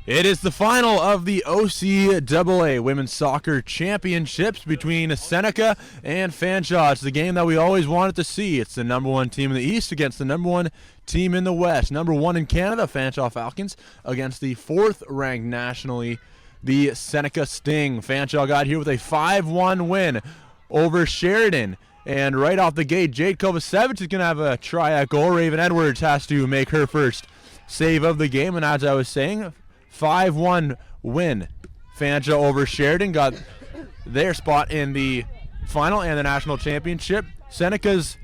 It is the final of the OCAA Women's Soccer Championships between Seneca and Fanshawe. It's the game that we always wanted to see. It's the number one team in the East against the number one team in the West. Number one in Canada, Fanshawe Falcons, against the fourth-ranked nationally, the Seneca Sting. Fanshawe got here with a 5-1 win over Sheridan. And right off the gate, Jade Kovacevic is going to have a try at goal. Raven Edwards has to make her first save of the game. And as I was saying, 5-1 win. Fanshawe over Sheridan got their spot in the final and the national championship. Seneca's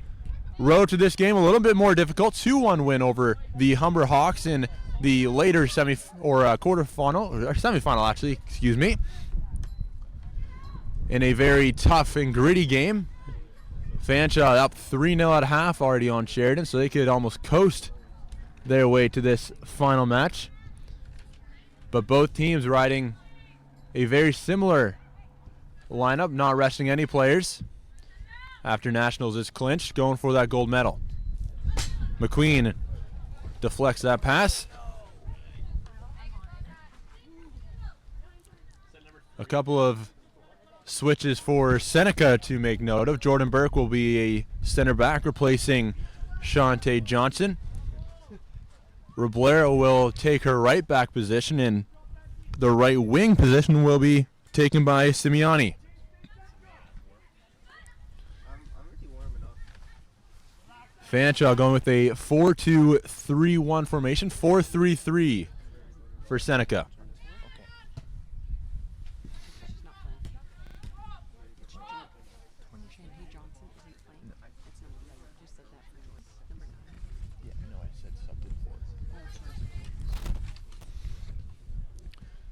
road to this game a little bit more difficult. 2-1 win over the Humber Hawks in the later quarterfinal, or semifinal actually, excuse me. In a very tough and gritty game. Fanshawe up 3-0 at half already on Sheridan, so they could almost coast their way to this final match. But both teams riding a very similar lineup, not resting any players after Nationals is clinched, going for that gold medal. McQueen deflects that pass. A couple of switches for Seneca to make note of. Jordan Burke will be a center back replacing Shantae Johnson. Roblero will take her right back position, and the right wing position will be taken by Simeoni. Fanshawe going with a 4-2-3-1 formation, 4-3-3 for Seneca.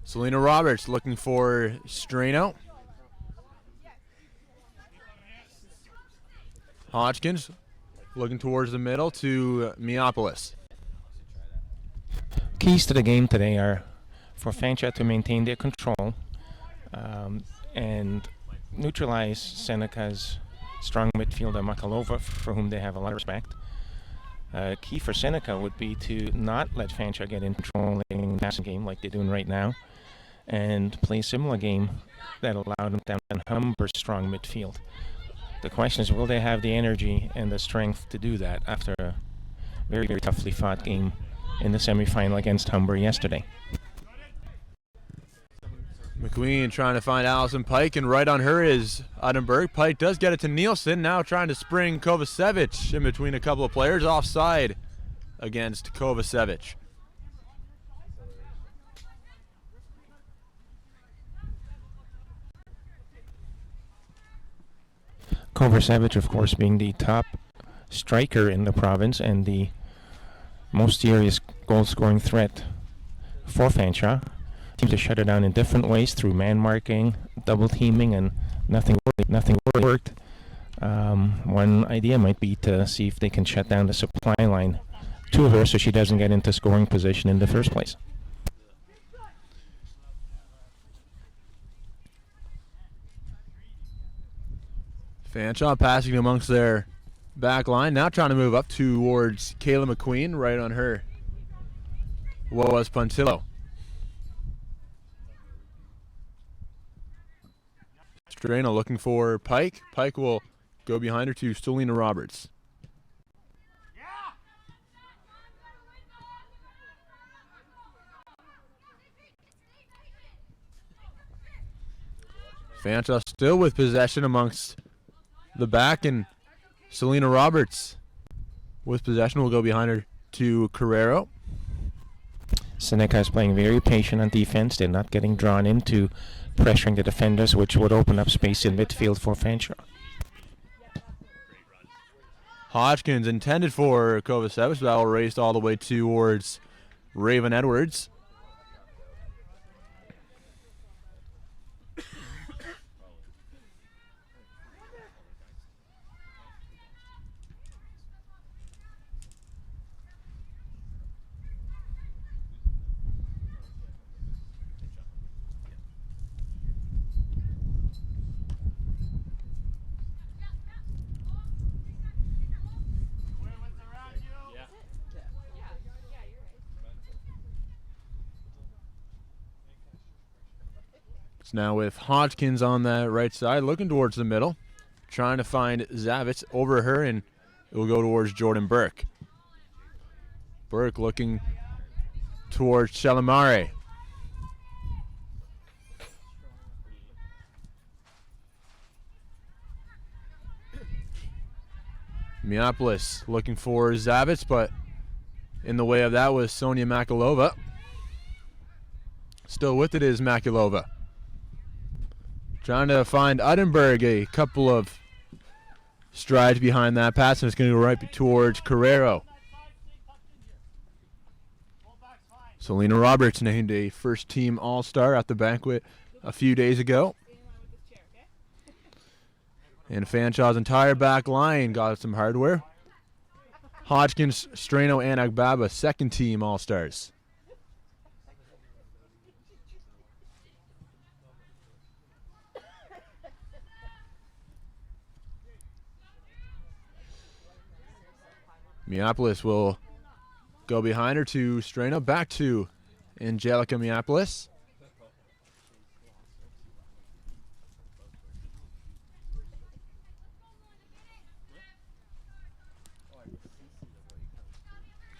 Selena Roberts looking for Strano. Hodgkins looking towards the middle to Meopolis. Keys to the game today are for Fanshawe to maintain their control and neutralize Seneca's strong midfielder Makalova, for whom they have a lot of respect. Key for Seneca would be to not let Fanshawe get in control in the passing game like they're doing right now, and play a similar game that allowed them down Humber's strong midfield. The question is, will they have the energy and the strength to do that after a very, very toughly fought game in the semifinal against Humber yesterday? McQueen trying to find Allison Pike, and right on her is Udenberg. Pike does get it to Nielsen, now trying to spring Kovacevic in between a couple of players, offside against Kovacevic. Kovacevic, of course, being the top striker in the province and the most serious goal-scoring threat for Fanshawe. Seems to shut her down in different ways through man marking, double teaming, and nothing worked. One idea might be to see if they can shut down the supply line to her so she doesn't get into scoring position in the first place. Fanshawe passing amongst their back line, now trying to move up towards Kayla McQueen, right on her. What was Pontillo? Strano looking for Pike. Pike will go behind her to Selena Roberts. Fanshawe still with possession amongst the back, and Selena Roberts with possession will go behind her to Carrero. Seneca is playing very patient on defense. They're not getting drawn into pressuring the defenders, which would open up space in midfield for Fanshawe. Hodgkins intended for Kovacevic, but that will race all the way towards Raven Edwards. It's now with Hodgkins on the right side, looking towards the middle, trying to find Zavitz over her, and it will go towards Jordan Burke. Burke looking towards Shalimare. Minneapolis looking for Zavitz, but in the way of that was Sonia Makalova. Still with it is Makalova. Trying to find Udenberg, a couple of strides behind that pass, and it's going to go right towards Carrero. Selena Roberts named a first-team All-Star at the banquet a few days ago. And Fanshawe's entire back line got some hardware. Hodgkins, Strano, and Agbaba, second-team All-Stars. Minneapolis will go behind her to Strano, back to Angelica Minneapolis.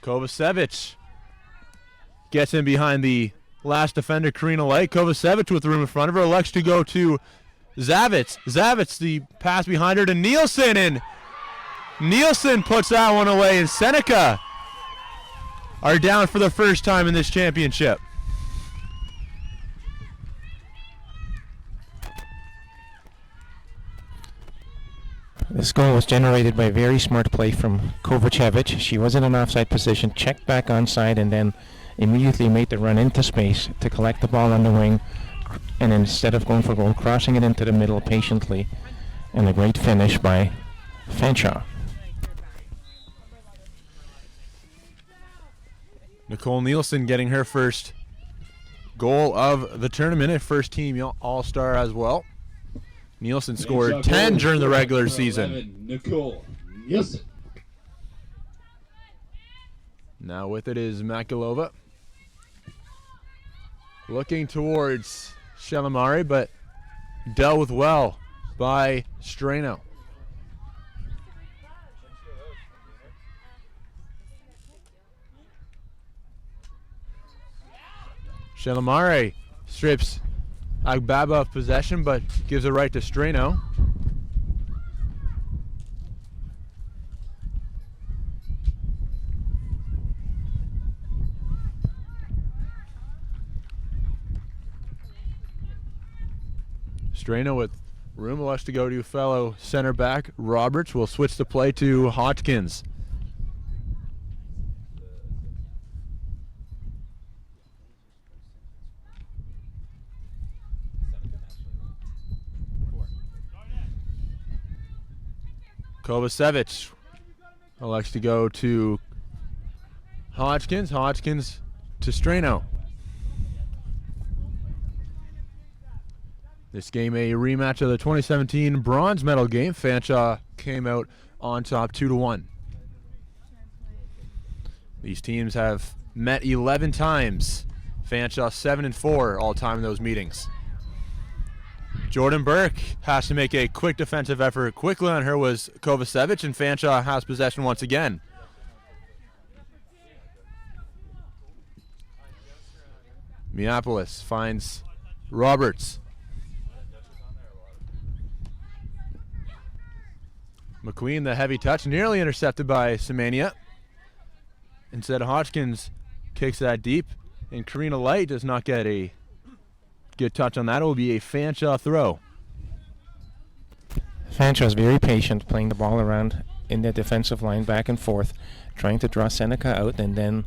Kovacevic gets in behind the last defender, Karina Light. Kovacevic with the room in front of her, elects to go to Zavitz. Zavitz, the pass behind her to Nielsen, and Nielsen puts that one away, and Seneca are down for the first time in this championship. This goal was generated by a very smart play from Kovacevic. She was in an offside position, checked back onside, and then immediately made the run into space to collect the ball on the wing, and instead of going for goal, crossing it into the middle patiently, and a great finish by Fanshawe. Nicole Nielsen getting her first goal of the tournament, a first-team All-Star as well. Nielsen scored 10 during the regular season. Nicole Nielsen. Now with it is Makalova. Looking towards Shalimare, but dealt with well by Strano. Shalimare strips Agbaba of possession, but gives it right to Strano. Strano with room left to go to fellow center back Roberts. Will switch the play to Hodgkins. Kovacevic elects to go to Hodgkins. Hodgkins to Strano. This game a rematch of the 2017 bronze medal game. Fanshawe came out on top 2-1. These teams have met 11 times. Fanshawe 7-4 all time in those meetings. Jordan Burke has to make a quick defensive effort. Quickly on her was Kovacevic, and Fanshawe has possession once again. Minneapolis finds Roberts. McQueen, the heavy touch, nearly intercepted by Semenya. Instead, Hodgkins kicks that deep, and Karina Light does not get a good touch on that. It will be a Fanshawe throw. Fanshawe is very patient, playing the ball around in the defensive line back and forth, trying to draw Seneca out, and then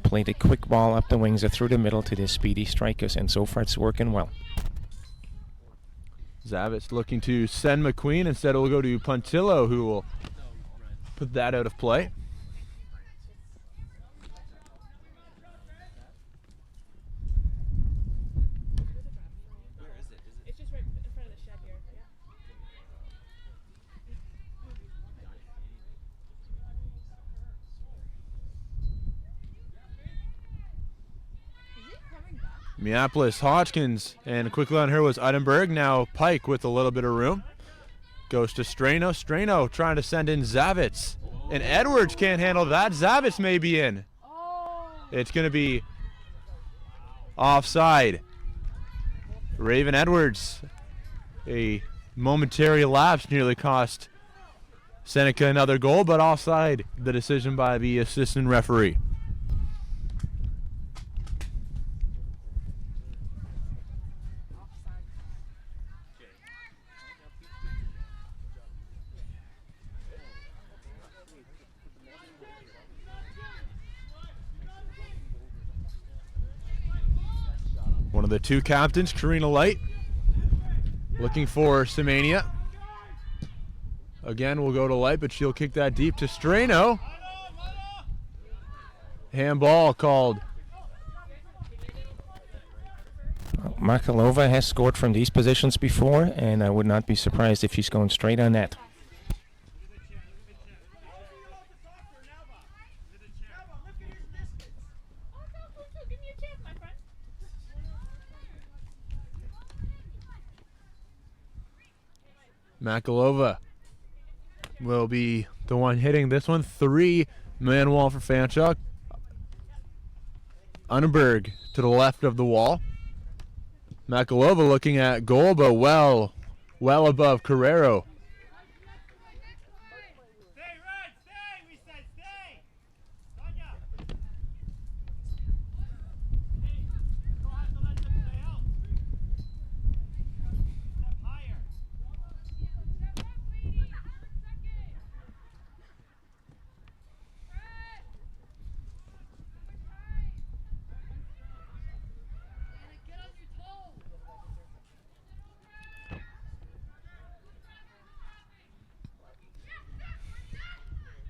played a quick ball up the wings or through the middle to the speedy strikers, and so far it's working well. Zavitz looking to send McQueen. Instead, it will go to Puntillo, who will put that out of play. It's just right in front of the shed here. Minneapolis, Hodgkins, and quickly on her was Edinburgh. Now Pike with a little bit of room. Goes to Strano. Strano trying to send in Zavitz. And Edwards can't handle that. Zavitz may be in. It's going to be offside. Raven Edwards. A momentary lapse nearly cost Seneca another goal, but offside, the decision by the assistant referee. One of the two captains, Karina Light, looking for Semania. Again, we'll go to Light, but she'll kick that deep to Strano. Handball called. Makalova has scored from these positions before, and I would not be surprised if she's going straight on net. Makalova will be the one hitting this one. 3-man wall for Fanshawe. Unberg to the left of the wall. Makalova looking at goal, but well above Carrero.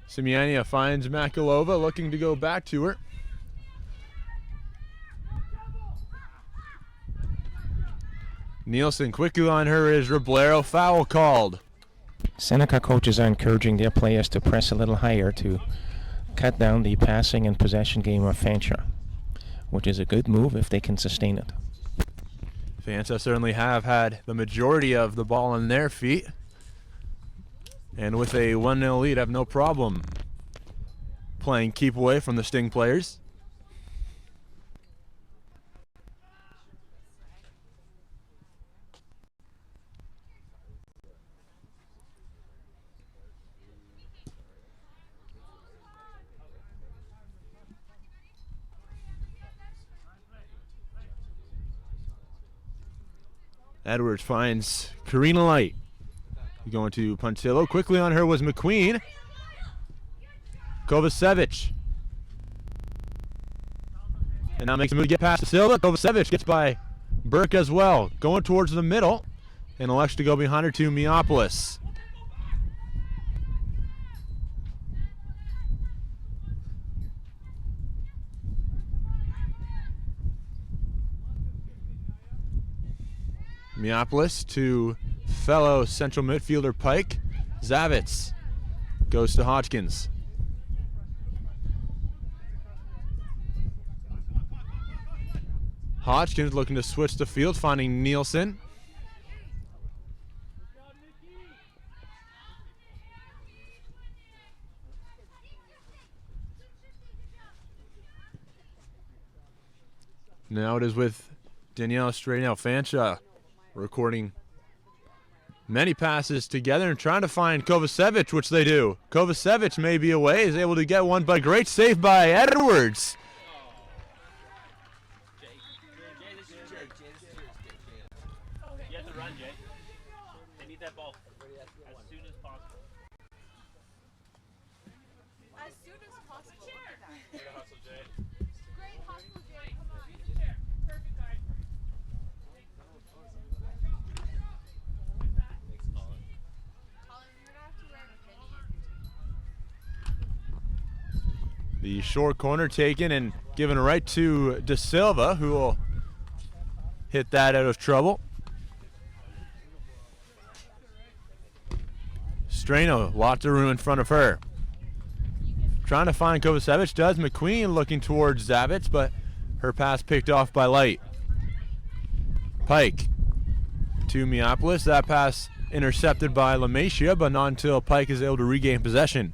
Simiania finds Makalova, looking to go back to her. Nielsen quickly on her is Roblero, foul called. Seneca coaches are encouraging their players to press a little higher to cut down the passing and possession game of Fanshawe, which is a good move if they can sustain it. Fanshawe certainly have had the majority of the ball on their feet. And with a 1-0 lead, have no problem playing keep away from the Sting players. Edwards finds Karina Light. Going to Puntillo. Quickly on her was McQueen. Kovacevic. And now makes a move to get past Silva. Kovacevic gets by Burke as well. Going towards the middle. And elects to go behind her to Minneapolis. Minneapolis to fellow central midfielder Pike. Zavitz goes to Hodgkins. Hodgkins looking to switch the field, finding Nielsen. Now it is with Danielle Strano. Fanshawe recording many passes together and trying to find Kovacevic, which they do. Kovacevic may be away, is able to get one, but great save by Edwards. You have to run, Jay. They need that ball as soon as possible. As soon as possible. Way to hustle, Jay. Great hustle, Jay. Come on. Perfect guard. The short corner taken and given right to De Silva, who will hit that out of trouble. Strano, lots of room in front of her. Trying to find Kovacevic, does McQueen looking towards Zavitz, but her pass picked off by Light. Pike to Meopolis. That pass intercepted by LaMacia, but not until Pike is able to regain possession.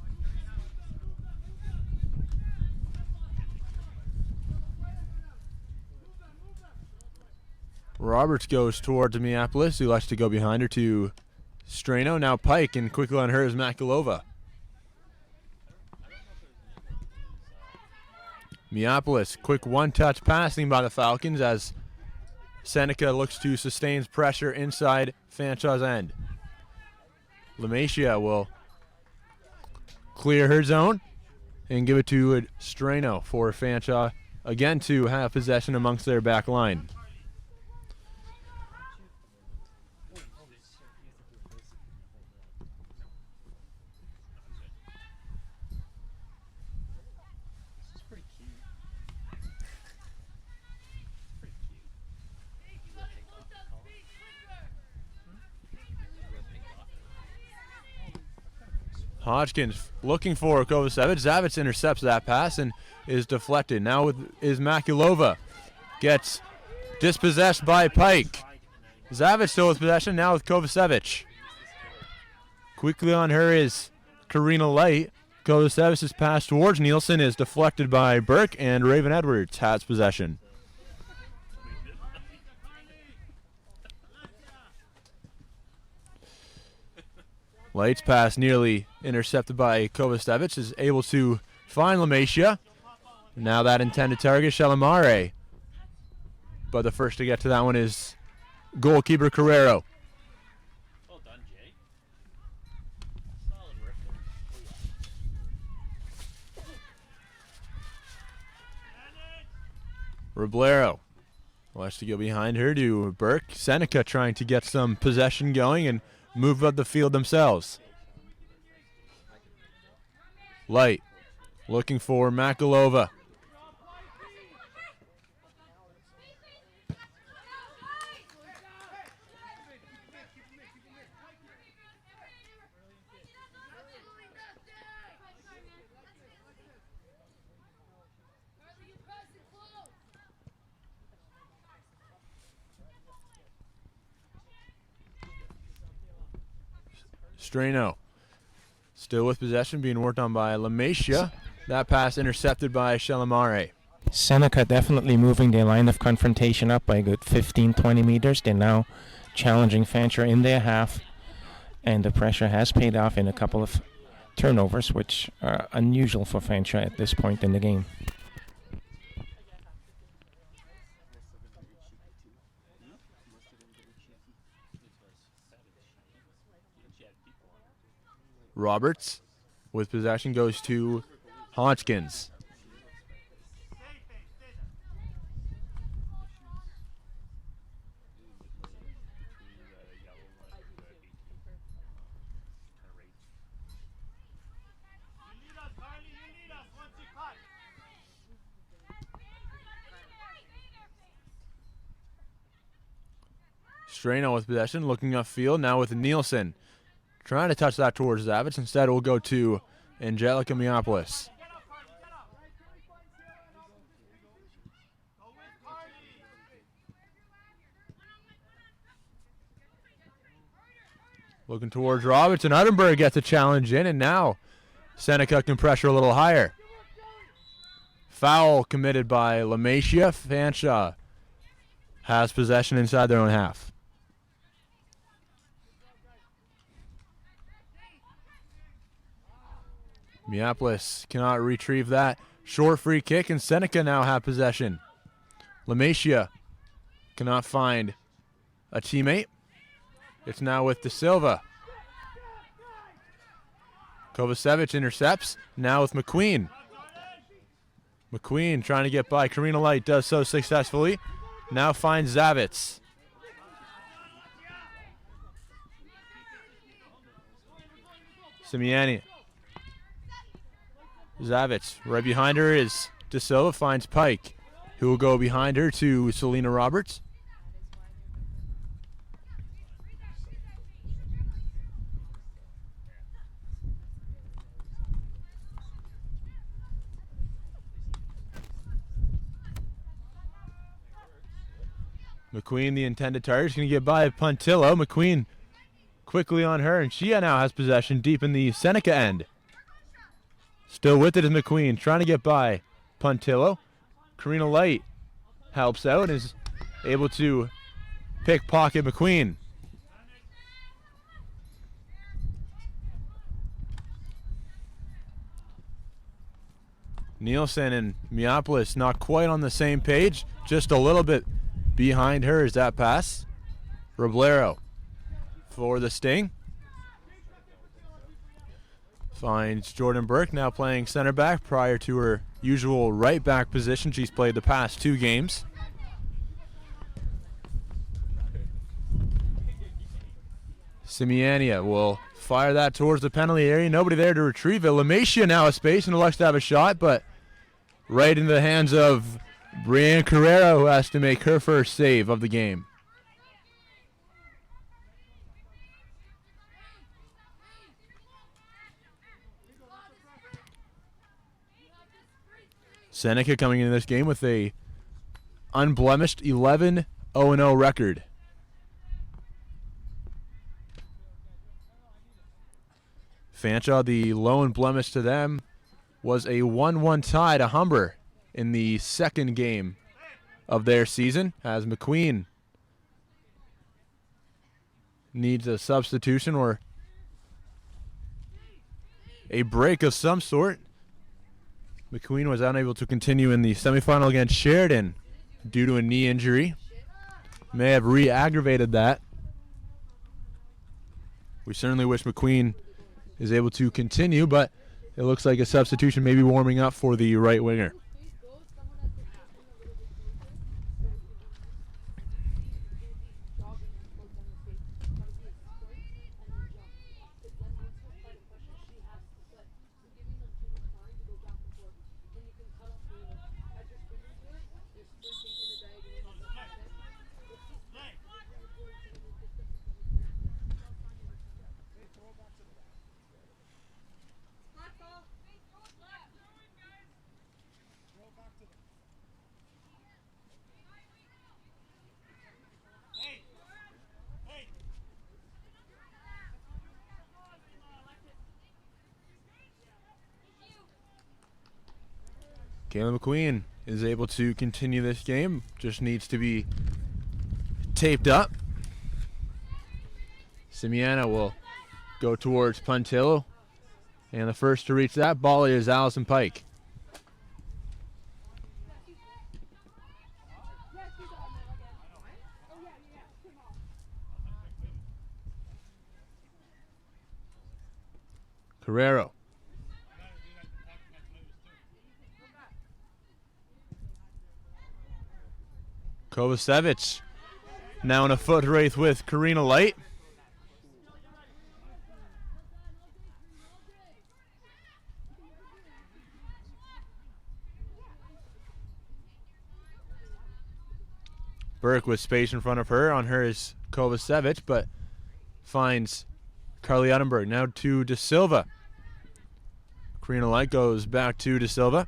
Roberts goes towards Meopolis, who likes to go behind her to Strano. Now Pike, and quickly on her is Makalova. Meopolis, quick one-touch passing by the Falcons as Seneca looks to sustain pressure inside Fanshawe's end. LaMacia will clear her zone and give it to Strano for Fanshawe again to have possession amongst their back line. Hodgkins looking for Kovacevic. Zavitz intercepts that pass and is deflected. Now is Makulova. Gets dispossessed by Pike. Zavitz still with possession, now with Kovacevic. Quickly on her is Karina Light. Kovacevic's pass towards Nielsen is deflected by Burke, and Raven Edwards has possession. Light's pass nearly intercepted by Kovacevic, is able to find LaMacia. Now that intended target, Shalimare. But the first to get to that one is goalkeeper Carrero. Well done, Jay. Solid work there. Roblero wants to go behind her to Burke. Seneca trying to get some possession going and move up the field themselves. Light looking for Makalova. Strano still with possession, being worked on by LaMacia. That pass intercepted by Shalimare. Seneca definitely moving their line of confrontation up by a good 15-20 meters. They're now challenging Fanshawe in their half, and the pressure has paid off in a couple of turnovers, which are unusual for Fanshawe at this point in the game. Roberts with possession goes to Hodgkins. Strano with possession, looking upfield now with Nielsen. Trying to touch that towards Zavitz. Instead, it will go to Angelica Meopolis. Looking towards Roberts, and Uddenberg gets a challenge in, and now Seneca can pressure a little higher. Foul committed by LaMacia. Fanshawe has possession inside their own half. Meopolis cannot retrieve that. Short free kick, and Seneca now have possession. LaMacia cannot find a teammate. It's now with De Silva. Kovacevic intercepts, now with McQueen. McQueen trying to get by Karina Light, does so successfully. Now finds Zavitz. Simiani. Zavitz. Right behind her is De Silva, finds Pike, who will go behind her to Selena Roberts. McQueen, the intended target, is going to get by Puntillo. McQueen quickly on her, and she now has possession deep in the Seneca end. Still with it is McQueen, trying to get by Puntillo. Karina Light helps out and is able to pickpocket McQueen. Nielsen and Meopolis not quite on the same page, just a little bit behind her is that pass. Roblero for the Sting. Finds Jordan Burke, now playing center back prior to her usual right back position she's played the past 2 games. Simiania will fire that towards the penalty area. Nobody there to retrieve it. Lamacia now a space and elects to have a shot, but right into the hands of Brianne Carrera, who has to make her first save of the game. Seneca coming into this game with a unblemished 11-0-0 record. Fanshawe, the lone blemish to them, was a 1-1 tie to Humber in the second game of their season, as McQueen needs a substitution or a break of some sort. McQueen was unable to continue in the semifinal against Sheridan due to a knee injury. May have re-aggravated that. We certainly wish McQueen is able to continue, but it looks like a substitution may be warming up for the right winger. Kayla McQueen is able to continue this game, just needs to be taped up. Simiana will go towards Puntillo, and the first to reach that ball is Allison Pike. Carrero. Kovacevic now in a foot race with Karina Light. Burke with space in front of her. On her is Kovacevic, but finds Carly Uttenberg. Now to De Silva. Karina Light goes back to De Silva.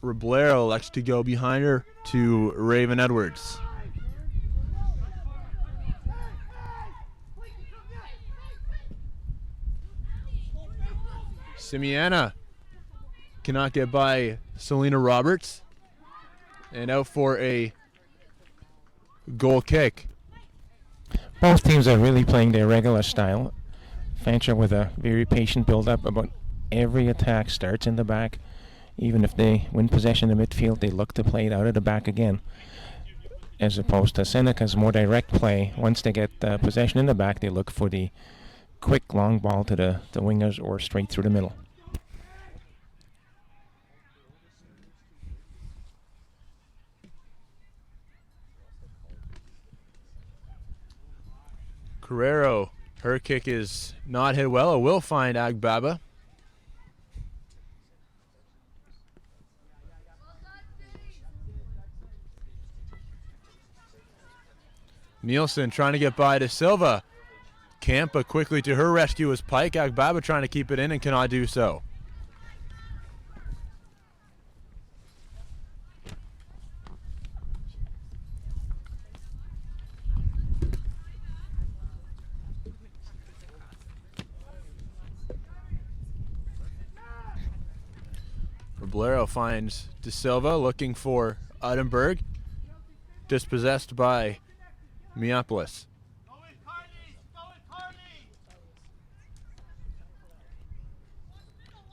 Roblero elects to go behind her to Raven Edwards. Simiana cannot get by Selena Roberts, and out for a goal kick. Both teams are really playing their regular style. Fanshawe with a very patient build-up. About every attack starts in the back. Even if they win possession in the midfield, they look to play it out of the back again. As opposed to Seneca's more direct play. Once they get possession in the back, they look for the quick long ball to the wingers or straight through the middle. Carrero, her kick is not hit well. It will find Agbaba. Nielsen trying to get by De Silva. Camp, but quickly to her rescue is Pike. Agbaba trying to keep it in and cannot do so. Roblero finds De Silva looking for Udenberg. Dispossessed by Miapolis.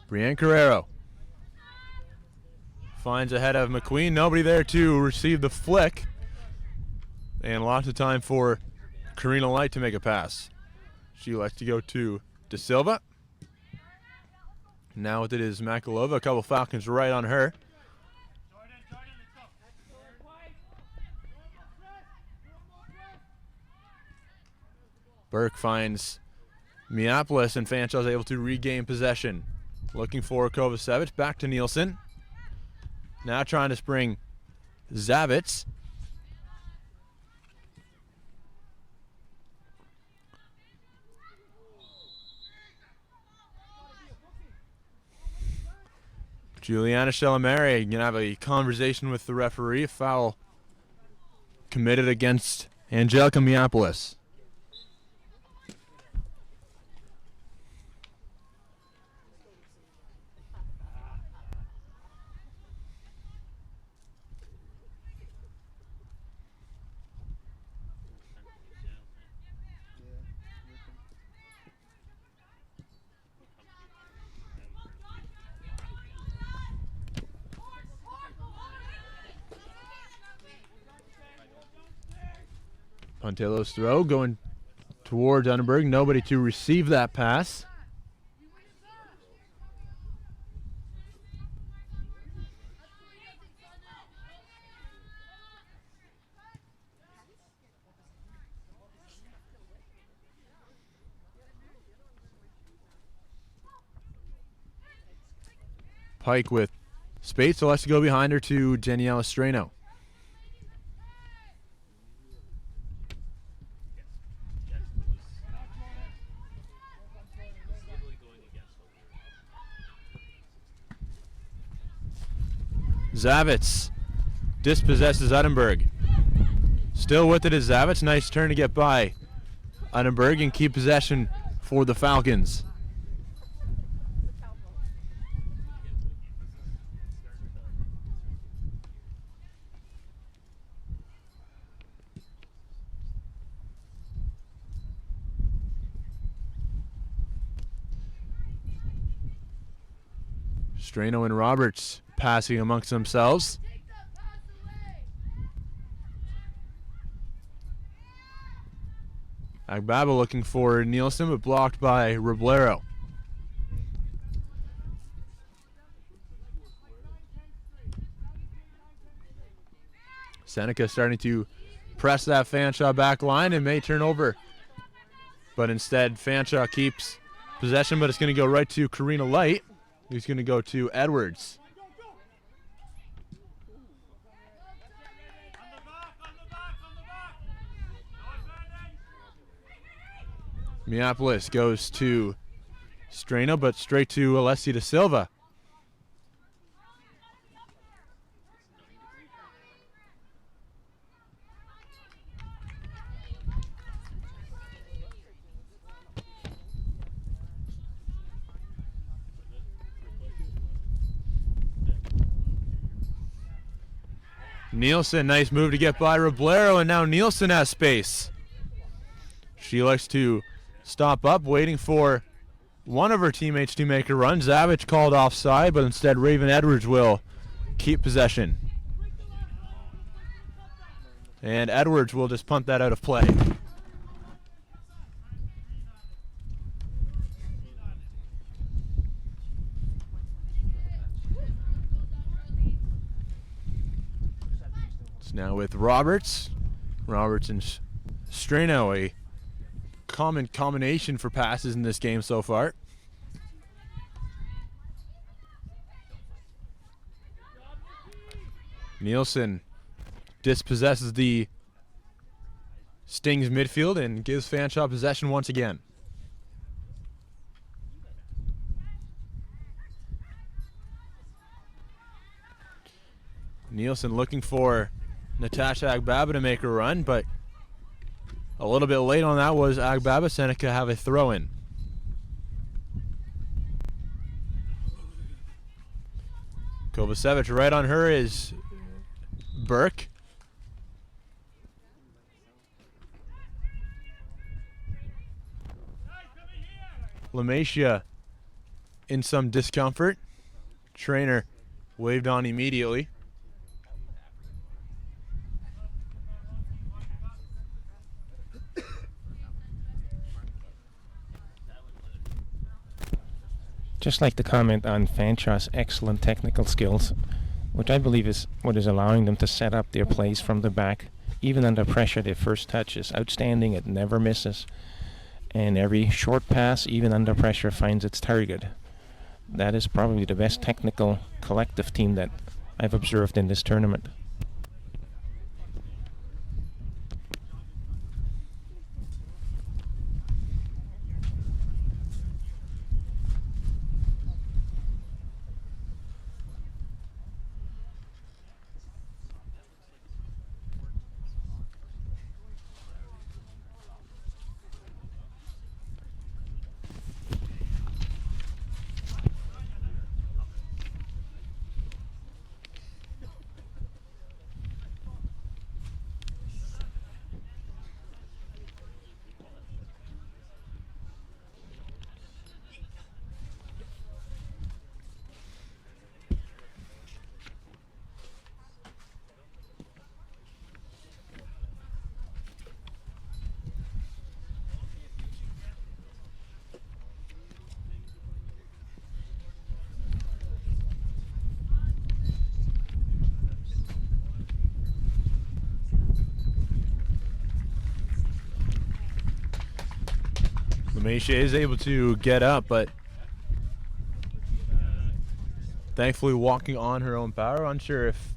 Brienne Carrero finds ahead of McQueen. Nobody there to receive the flick. And lots of time for Karina Light to make a pass. She likes to go to De Silva. Now with it is Makalova. A couple Falcons right on her. Burke finds Miapolis, and Fanshawe is able to regain possession. Looking for Kovacevic. Back to Nielsen. Now trying to spring Zavitz. Juliana Shelamere going to have a conversation with the referee. A foul committed against Angelica Miapolis. Pontelo's throw going towards Udenberg. Nobody to receive that pass. Pike with space, so let's go behind her to Daniela Strano. Zavitz dispossesses Udenberg. Still with it is Zavitz. Nice turn to get by Udenberg and keep possession for the Falcons. Strano and Roberts passing amongst themselves. Agbaba looking for Nielsen, but blocked by Roblero. Seneca starting to press that Fanshawe back line and may turn over. But instead, Fanshawe keeps possession, but it's going to go right to Karina Light, who's going to go to Edwards. Miapolis goes to Strano, but straight to Alessi De Silva. Nielsen, nice move to get by Roblero, and now Nielsen has space. She likes to stop up, waiting for one of her teammates to make a run. Zavich called offside, but instead Raven Edwards will keep possession. And Edwards will just punt that out of play. It's now with Roberts. Roberts and Strano, a common combination for passes in this game so far. Nielsen dispossesses the Stings midfield and gives Fanshawe possession once again. Nielsen looking for Natasha Agbaba to make a run, but a little bit late on that was Agbaba. Seneca have a throw-in. Kovacevic right on her is Burke. Lamacia in some discomfort. Trainer waved on immediately. Just like to comment on Fanshawe's excellent technical skills, which I believe is what is allowing them to set up their plays from the back. Even under pressure, their first touch is outstanding. It never misses. And every short pass, even under pressure, finds its target. That is probably the best technical collective team that I've observed in this tournament. Lamacia is able to get up, but thankfully walking on her own power. Unsure if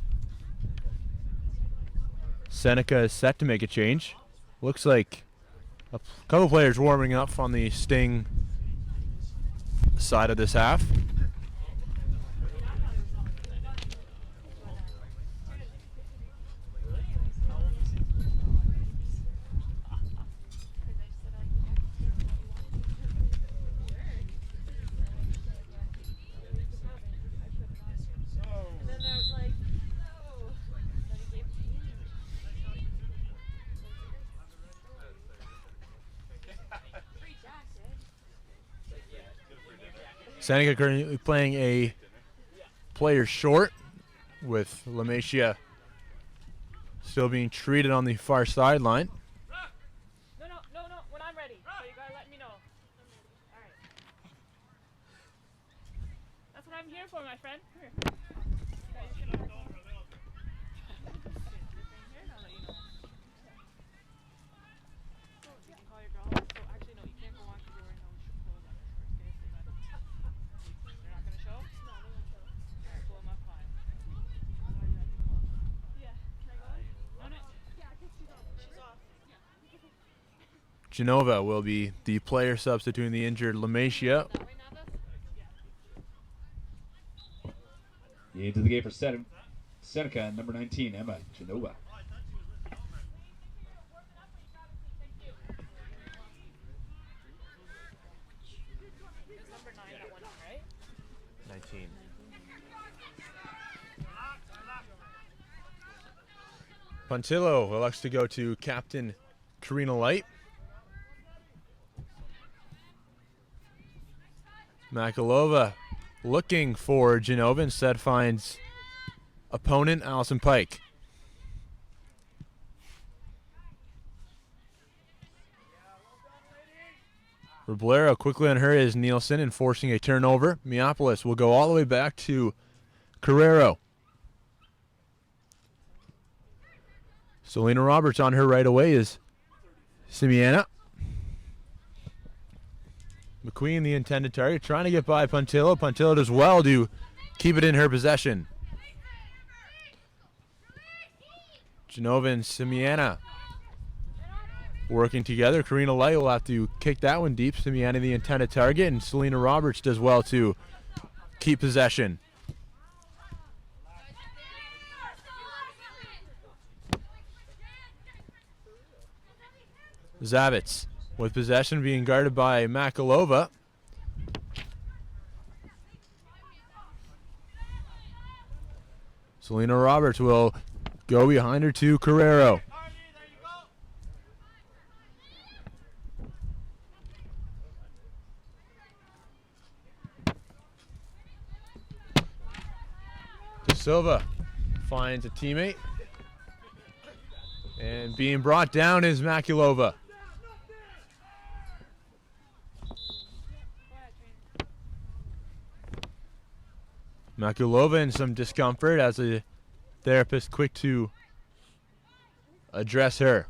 Seneca is set to make a change. Looks like a couple players warming up on the Sting side of this half. Seneca currently playing a player short, with Lamacia still being treated on the far sideline. No, when I'm ready. So you gotta let me know. All right. That's what I'm here for, my friend. Come here. Genova will be the player substituting the injured Lamacia. Into the game for Seneca, number 19, Emma Genova. Number 9 that went on, right? 19. Pontillo elects to go to Captain Karina Light. Makalova looking for Genova, instead finds opponent Allison Pike. Roblero quickly on her is Nielsen, enforcing a turnover. Meopolis will go all the way back to Carrero. Selena Roberts on her right away is Simiana. McQueen, the intended target, trying to get by Pontillo. Pontillo does well to keep it in her possession. Genova and Simiana working together. Karina Light will have to kick that one deep. Simiana, the intended target, and Selena Roberts does well to keep possession. Zavitz with possession, being guarded by Makalova. Selena Roberts will go behind her to Carrero. De Silva finds a teammate. And being brought down is Makulova. Makulova in some discomfort as the therapist quick to address her.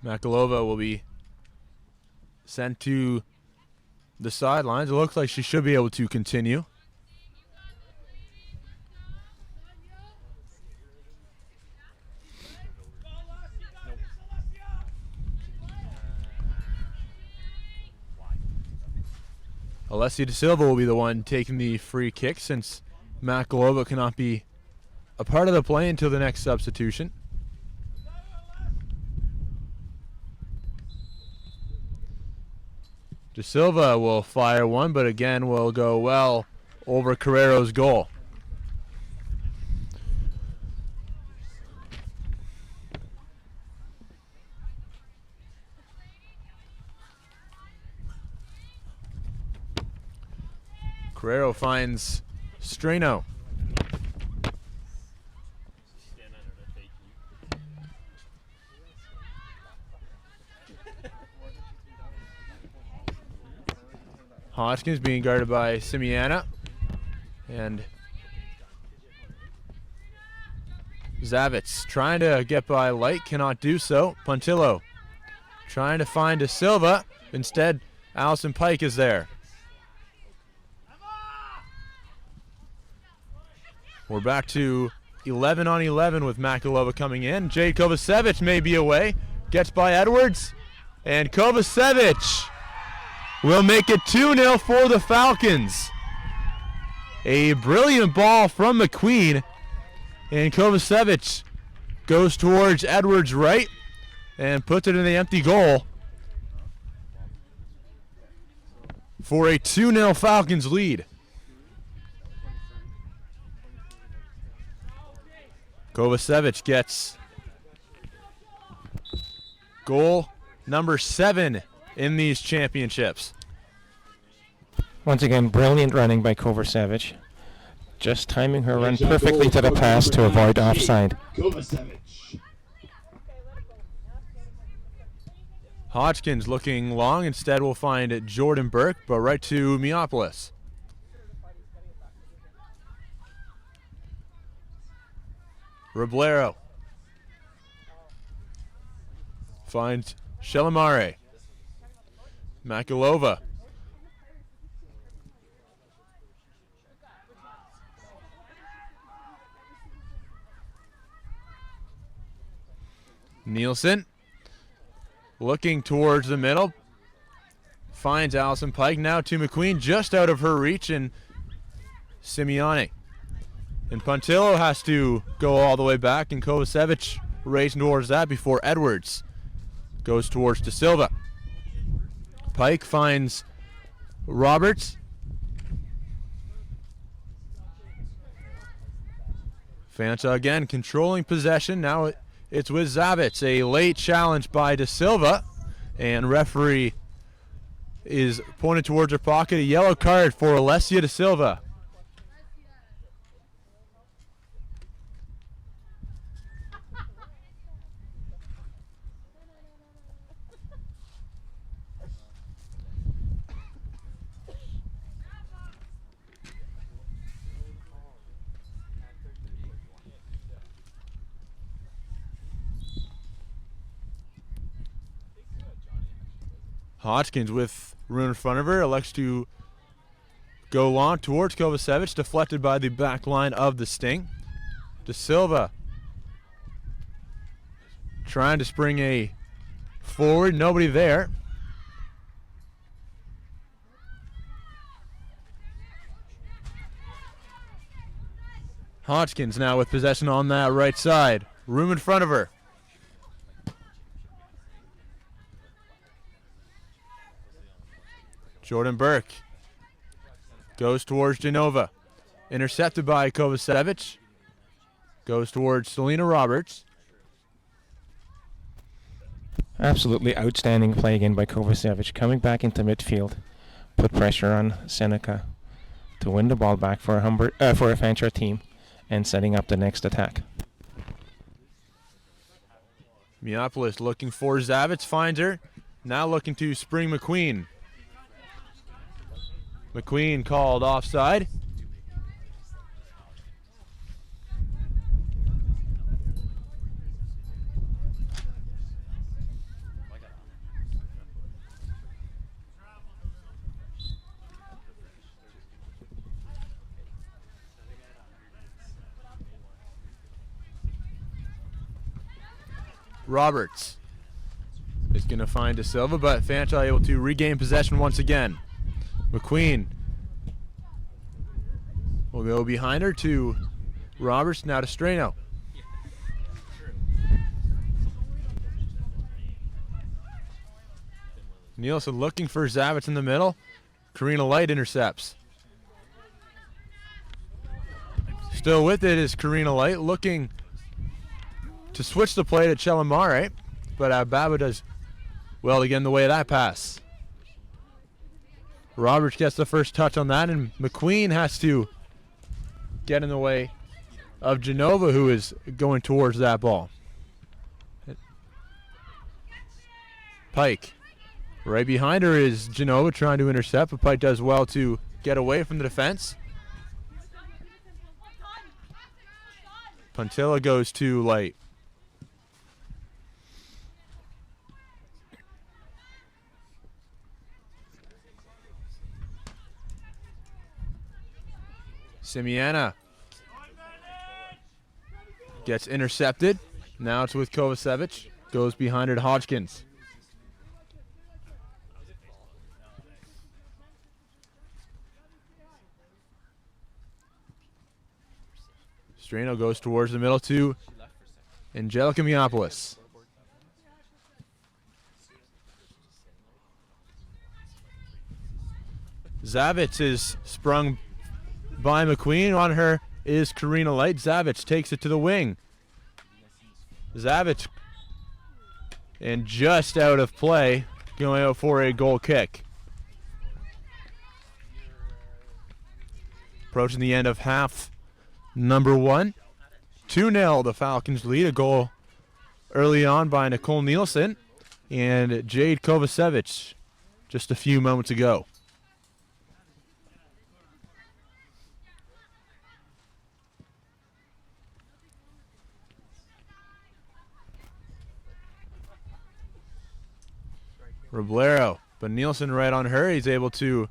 Makulova will be sent to the sidelines. It looks like she should be able to continue. Alessia De Silva will be the one taking the free kick since Makulova cannot be a part of the play until the next substitution. De Silva will fire one, but again will go well over Carrero's goal. Carrero finds Strano. Hodgkins being guarded by Simiana. And Zavitz trying to get by Light, cannot do so. Puntillo trying to find De Silva. Instead, Allison Pike is there. We're back to 11 on 11 with Makulova coming in. Jade Kovacevic may be away. Gets by Edwards. And Kovacevic will make it 2-0 for the Falcons. A brilliant ball from McQueen. And Kovacevic goes towards Edwards' right and puts it in the empty goal for a 2-0 Falcons lead. Kovacevic gets goal number 7 in these championships. Once again, brilliant running by Kovacevic. Just timing her run perfectly to the pass to avoid offside. Hodgkins looking long. Instead, we'll find Jordan Burke, but right to Meopolis. Roblero finds Shelamare. Makulova. Nielsen looking towards the middle. Finds Allison Pike. Now to McQueen, just out of her reach, and Simeone. And Puntillo has to go all the way back, and Kovacevic racing towards that before Edwards goes towards De Silva. Pike finds Roberts. Fanshawe again controlling possession. Now it's with Zavitz. A late challenge by De Silva, and referee is pointed towards her pocket. A yellow card for Alessia De Silva. Hodgkins with room in front of her, elects to go long towards Kovacevic, deflected by the back line of the Sting. De Silva trying to spring a forward, nobody there. Hodgkins now with possession on that right side. Room in front of her. Jordan Burke goes towards Genova. Intercepted by Kovacevic. Goes towards Selena Roberts. Absolutely outstanding play again by Kovacevic. Coming back into midfield, put pressure on Seneca to win the ball back for a Fanshawe team, and setting up the next attack. Meopolis looking for Zavitz, finds her. Now looking to spring McQueen. McQueen called offside. Roberts is going to find De Silva, but Fanshawe able to regain possession once again. McQueen will go behind her to Roberts, now to Strano. Nielsen looking for Zavitz in the middle. Karina Light intercepts. Still with it is Karina Light, looking to switch the play to Chelamare, but Baba does well to get in the way of that pass. Roberts gets the first touch on that, and McQueen has to get in the way of Genova, who is going towards that ball. Pike. Right behind her is Genova trying to intercept, but Pike does well to get away from the defense. Puntilla goes to Light. Simiana gets intercepted. Now it's with Kovacevic. Goes behind her to Hodgkins. Strano goes towards the middle to Angelica Meopolis. Zavitz is sprung by McQueen. On her is Karina Light. Zavitz takes it to the wing. Zavitz, and just out of play, going out for a goal kick. Approaching the end of half number one. 2-0, the Falcons lead. A goal early on by Nicole Nielsen and Jade Kovacevic just a few moments ago. Roblero, but Nielsen right on her. He's able to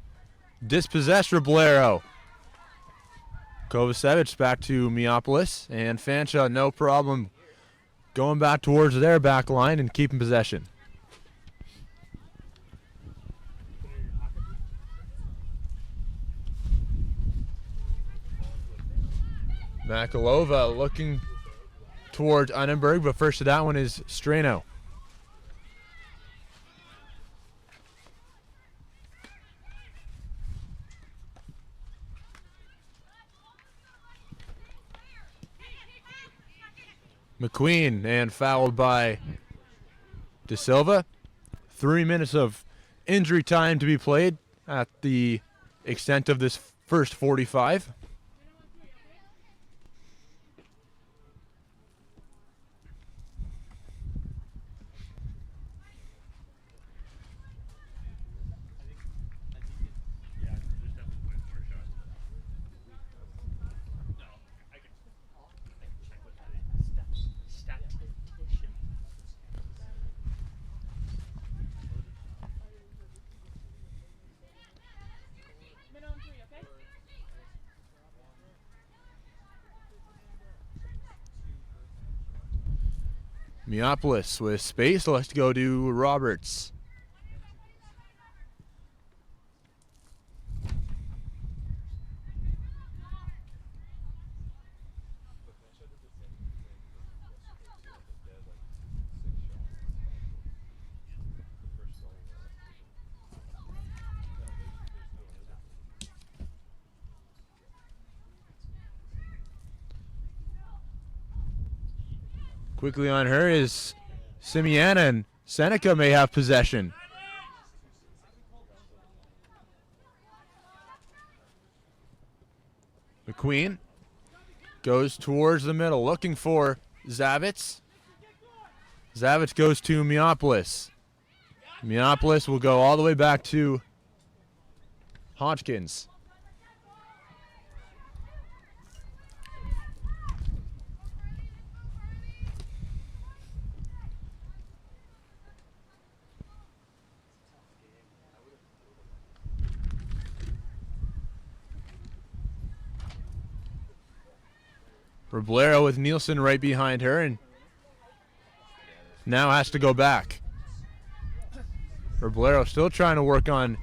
dispossess Roblero. Kovacevic back to Meopolis, and Fanshawe no problem going back towards their back line and keeping possession. Makalova looking towards Annenberg, but first to that one is Strano. McQueen, and fouled by De Silva. 3 minutes of injury time to be played at the extent of this first 45. Meopolis with space. Let's go to Roberts. Quickly on her is Simiana, and Seneca may have possession. McQueen goes towards the middle, looking for Zavitz. Zavitz goes to Meopolis. Meopolis will go all the way back to Hodgkins. Roblero with Nielsen right behind her, and now has to go back. Roblero still trying to work on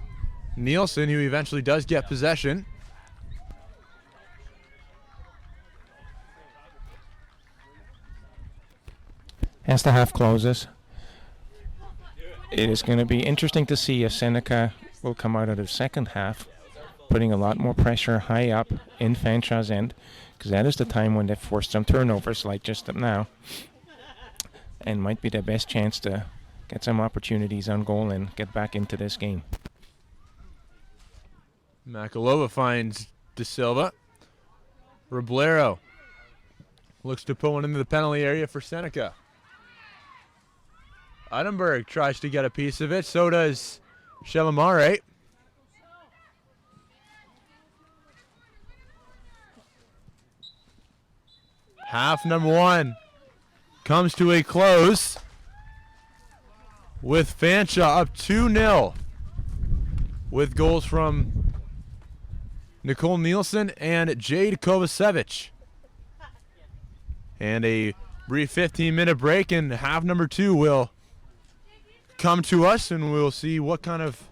Nielsen, who eventually does get possession. As the half closes, it is going to be interesting to see if Seneca will come out of the second half, putting a lot more pressure high up in Fanshawe's end, because that is the time when they've forced some turnovers like just now, and might be their best chance to get some opportunities on goal and get back into this game. Makalova finds De Silva. Roblero looks to put one into the penalty area for Seneca. Edinburgh tries to get a piece of it, so does Shelamare. Half number one comes to a close with Fanshawe up 2-0 with goals from Nicole Nielsen and Jade Kovacevic. And a brief 15-minute break, and half number two will come to us, and we'll see what kind of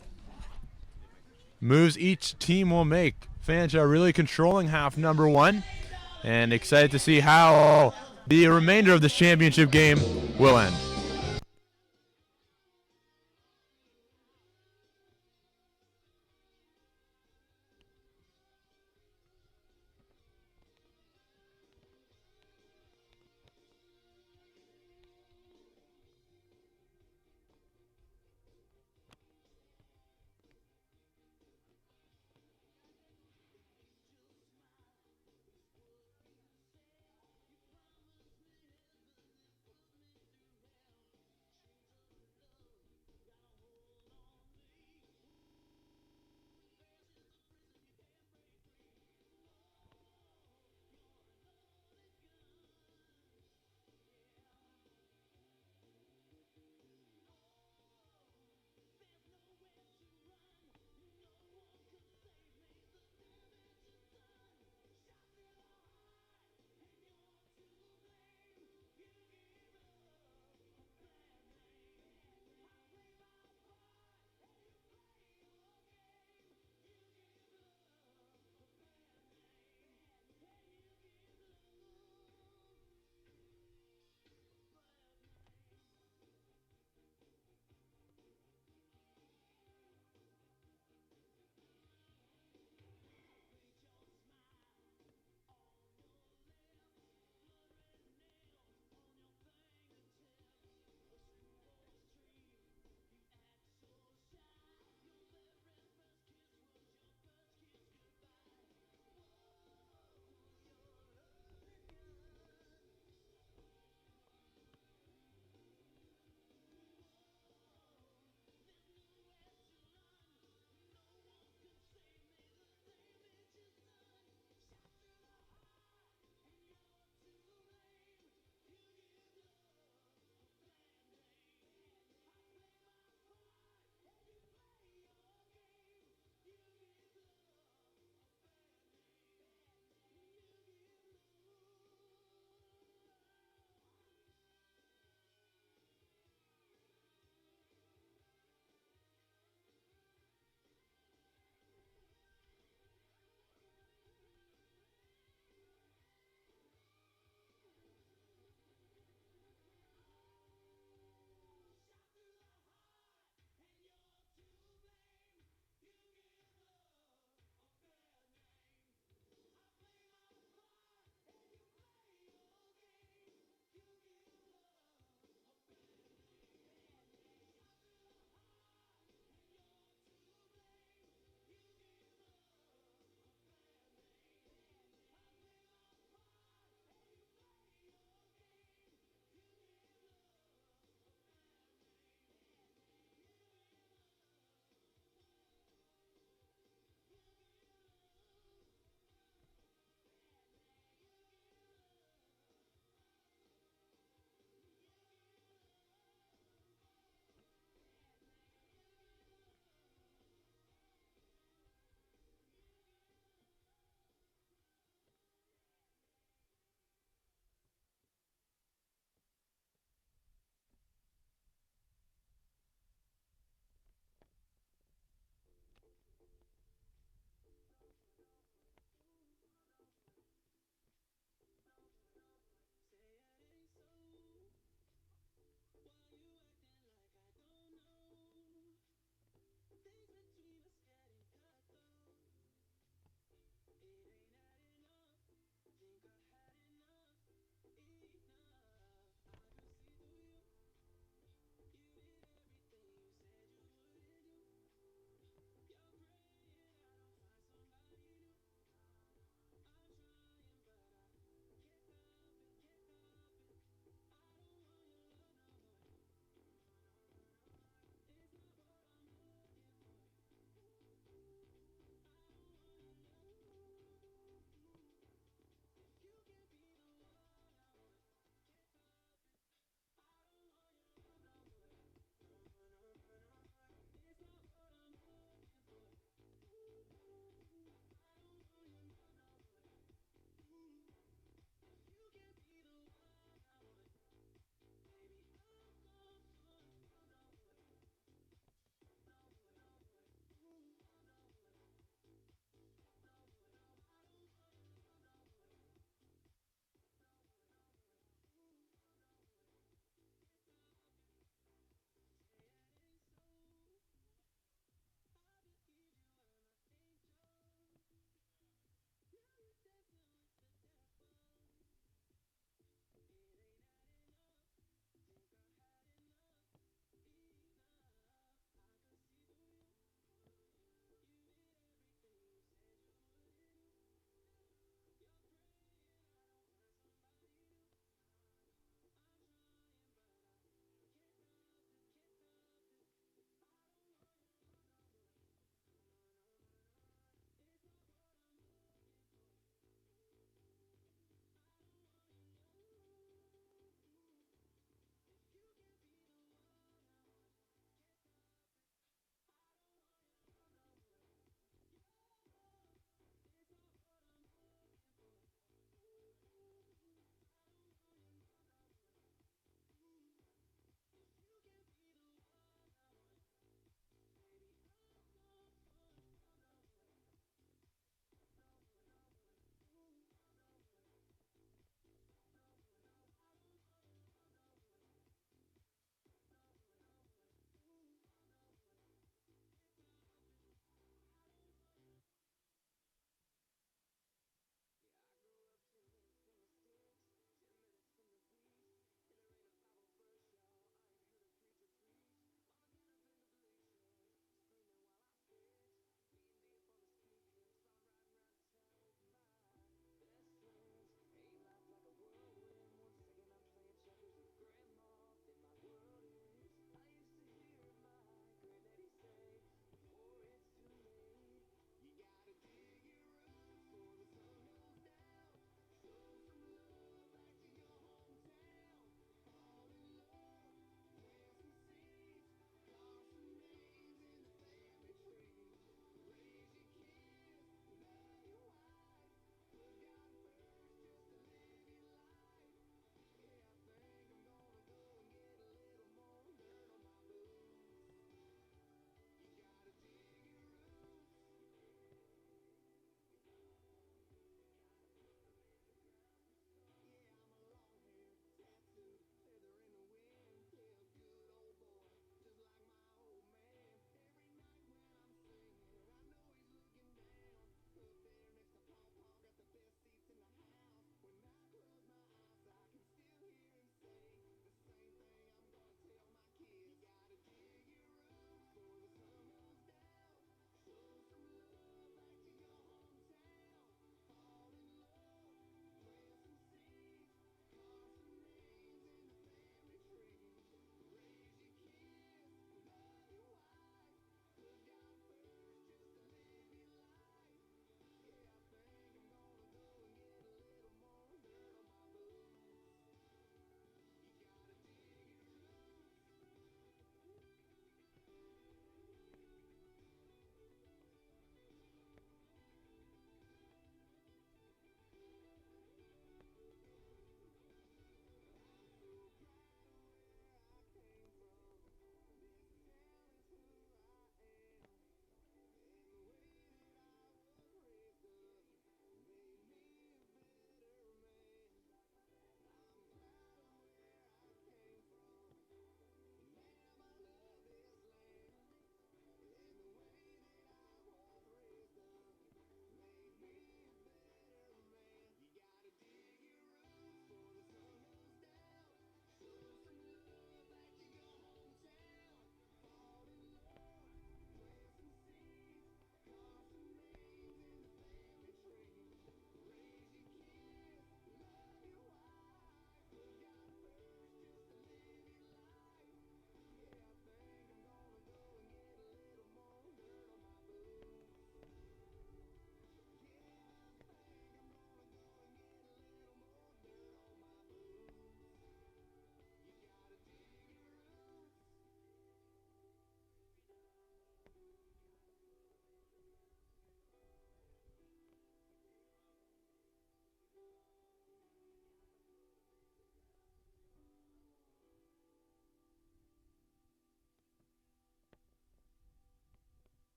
moves each team will make. Fanshawe really controlling half number one, and excited to see how the remainder of this championship game will end.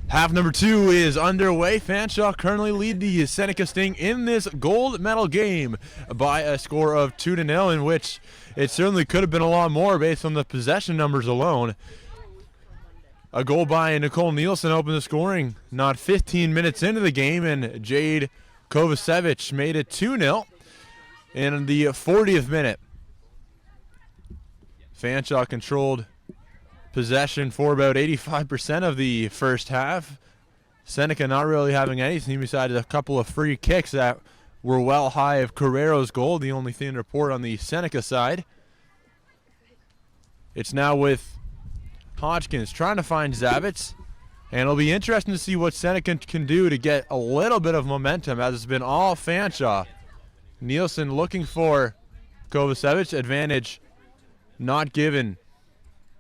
Half number 2 is underway. Fanshawe currently lead the Seneca Sting in this gold medal game by a score of 2-0, in which it certainly could have been a lot more based on the possession numbers alone. A goal by Nicole Nielsen opened the scoring not 15 minutes into the game, and Jade Kovacevic made it 2-0 in the 40th minute. Fanshawe controlled possession for about 85% of the first half. Seneca not really having anything besides a couple of free kicks that were well high of Carrero's goal, the only thing to report on the Seneca side. It's now with Hodgkins trying to find Zavitz, and it'll be interesting to see what Seneca can do to get a little bit of momentum, as it's been all Fanshawe. Nielsen looking for Kovacevic, advantage not given,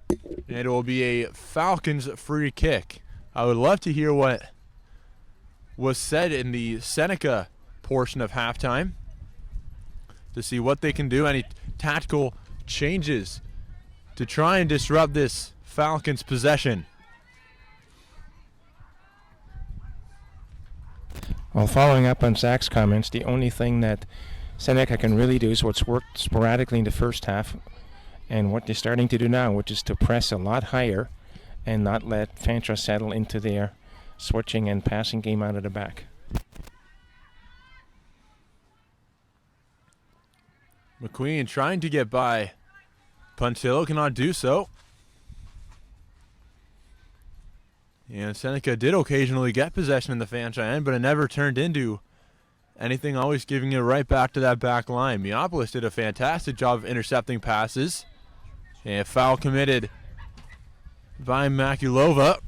and it will be a Falcons free kick. I would love to hear what was said in the Seneca portion of halftime to see what they can do, any tactical changes to try and disrupt this Falcons possession. Well, following up on Zach's comments, the only thing that Seneca can really do is what's worked sporadically in the first half and what they're starting to do now, which is to press a lot higher and not let Fanshawe settle into their switching and passing game out of the back. McQueen trying to get by. Puntillo cannot do so. And Seneca did occasionally get possession in the Fanshawe end, but it never turned into anything, always giving it right back to that back line. Meopolis did a fantastic job of intercepting passes. And a foul committed by Makulova.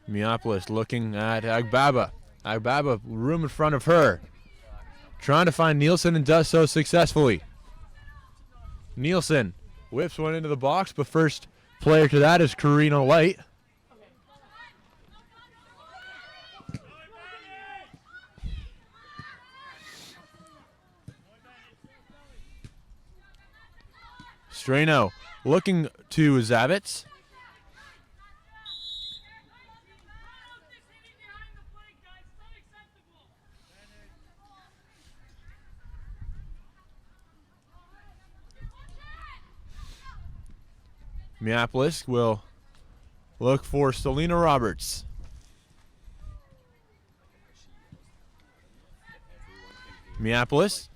Meopolis looking at Agbaba. Agbaba, room in front of her. Trying to find Nielsen and does so successfully. Nielsen whips one into the box, but first player to that is Karina Light. Strano looking to Zavitz. Meopolis will look for Selena Roberts. Meopolis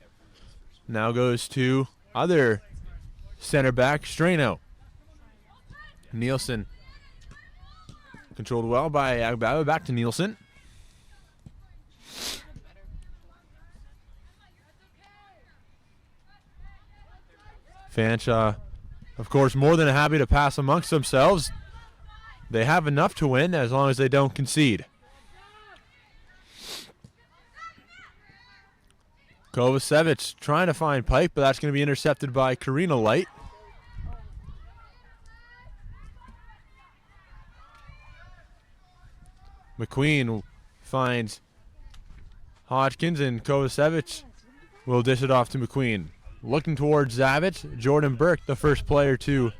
now goes to other center back, Strano. Nielsen controlled well by Agbaba, back to Nielsen. Fanshawe, of course, more than happy to pass amongst themselves. They have enough to win as long as they don't concede. Kovacevic trying to find Pike, but that's going to be intercepted by Karina Light. McQueen finds Hodgkins, and Kovacevic will dish it off to McQueen. Looking towards Zavitz, Jordan Burke, the first player to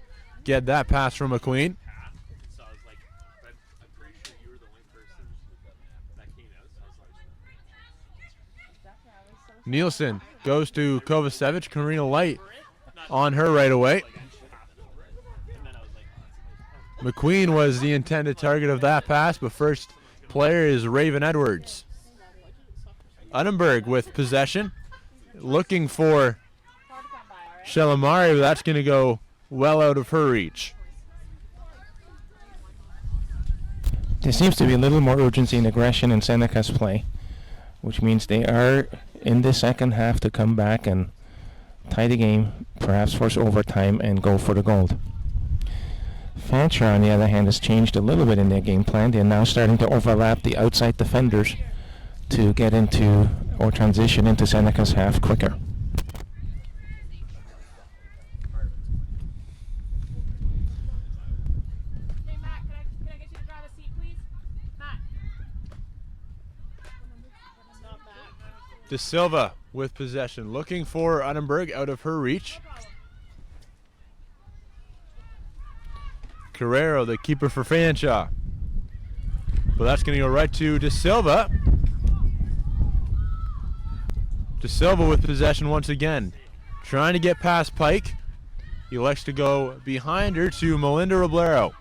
get that pass from McQueen. So I was like, I'm pretty sure you were the only person that came out. So I was like, Nielsen goes to Kovacevic. Karina Light on her right away. McQueen was the intended target of that pass, but first player is Raven Edwards. Unenberg with possession, looking for Shalamari, but that's going to go well out of her reach. There seems to be a little more urgency and aggression in Seneca's play, which means they are in the second half to come back and tie the game, perhaps force overtime, and go for the gold. Fanshawe, on the other hand, has changed a little bit in their game plan. They're now starting to overlap the outside defenders to get into or transition into Seneca's half quicker. Hey, Matt, can I get you to grab a seat, please? Matt. It's not Matt. De Silva with possession, looking for Unenberg out of her reach. Carrero, the keeper for Fanshawe. But that's going to go right to De Silva. De Silva with possession once again. Trying to get past Pike. He elects to go behind her to Melinda Roblero.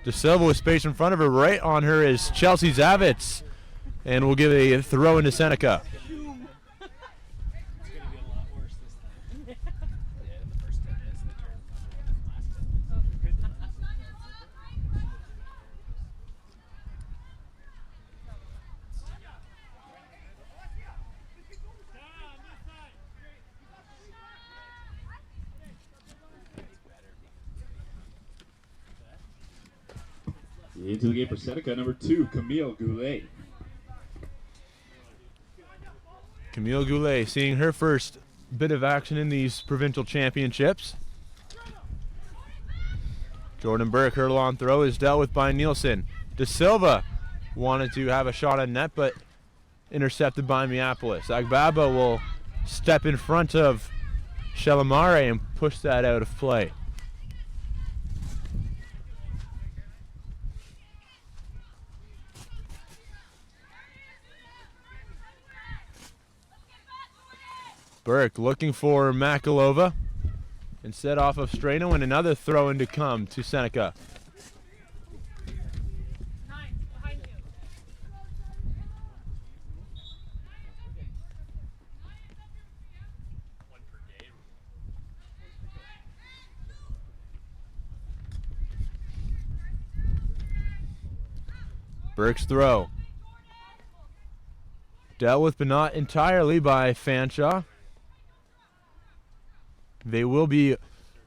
De Silva with space in front of her. Right on her is Chelsea Zavitz. And we'll give a throw into Seneca. Into the game for Seneca, number 2, Camille Goulet. Camille Goulet seeing her first bit of action in these provincial championships. Jordan Burke, her long throw is dealt with by Nielsen. De Silva wanted to have a shot on net, but intercepted by Minneapolis. Agbaba will step in front of Shalamare and push that out of play. Burke looking for Makalova instead off of Strano, and another throw in to come to Seneca. Behind you. Burke's throw. Dealt with but not entirely by Fanshawe. They will be